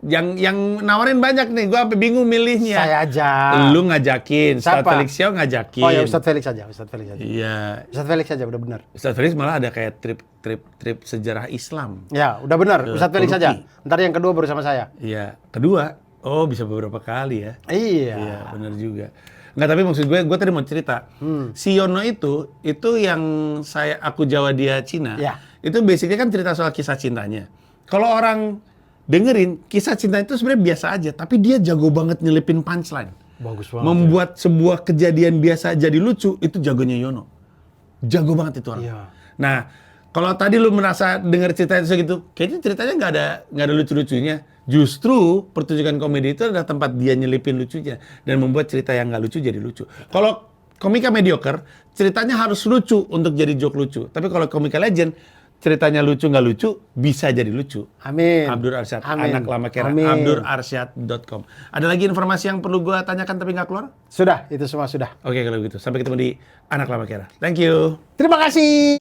[SPEAKER 1] Yang nawarin banyak nih, gue sampai bingung milihnya.
[SPEAKER 2] Saya aja.
[SPEAKER 1] Lu ngajakin, Ustadz
[SPEAKER 2] Siapa?
[SPEAKER 1] Felix Xiao ngajakin.
[SPEAKER 2] Oh ya, Ustadz Felix aja.
[SPEAKER 1] Iya.
[SPEAKER 2] Ustadz Felix aja, udah benar.
[SPEAKER 1] Ustadz Felix malah ada kayak trip sejarah Islam.
[SPEAKER 2] Ya, udah benar. Ustadz Felix
[SPEAKER 1] Turki.
[SPEAKER 2] aja. Ntar yang kedua baru sama saya.
[SPEAKER 1] Iya. Kedua, bisa beberapa kali ya.
[SPEAKER 2] Iya.
[SPEAKER 1] Bener juga. Nggak, tapi maksud gue tadi mau cerita. Si Yono itu yang aku Jawa dia Cina.
[SPEAKER 2] Ya.
[SPEAKER 1] Itu basically kan cerita soal kisah cintanya. Kalau orang dengerin, kisah cinta itu sebenarnya biasa aja, tapi dia jago banget nyelipin punchline.
[SPEAKER 2] Bagus banget.
[SPEAKER 1] Membuat sebuah kejadian biasa jadi lucu, itu jagonya Yono. Jago banget itu orang.
[SPEAKER 2] Iya.
[SPEAKER 1] Nah, kalau tadi lu merasa denger cerita itu segitu, kayaknya ceritanya nggak ada lucu-lucunya. Justru pertunjukan komedi itu adalah tempat dia nyelipin lucunya dan membuat cerita yang nggak lucu jadi lucu. Kalau komika mediocre, ceritanya harus lucu untuk jadi joke lucu. Tapi kalau komika legend, ceritanya lucu nggak lucu, bisa jadi lucu.
[SPEAKER 2] Amin.
[SPEAKER 1] Abdur Arsyad,
[SPEAKER 2] Amin.
[SPEAKER 1] anak lama kera.
[SPEAKER 2] Amin.
[SPEAKER 1] AbdurArsyad.com. Ada lagi informasi yang perlu gua tanyakan tapi nggak keluar?
[SPEAKER 2] Sudah, itu semua sudah.
[SPEAKER 1] Oke, kalau gitu. Sampai ketemu di Anak Lama Kera. Thank you.
[SPEAKER 2] Terima kasih.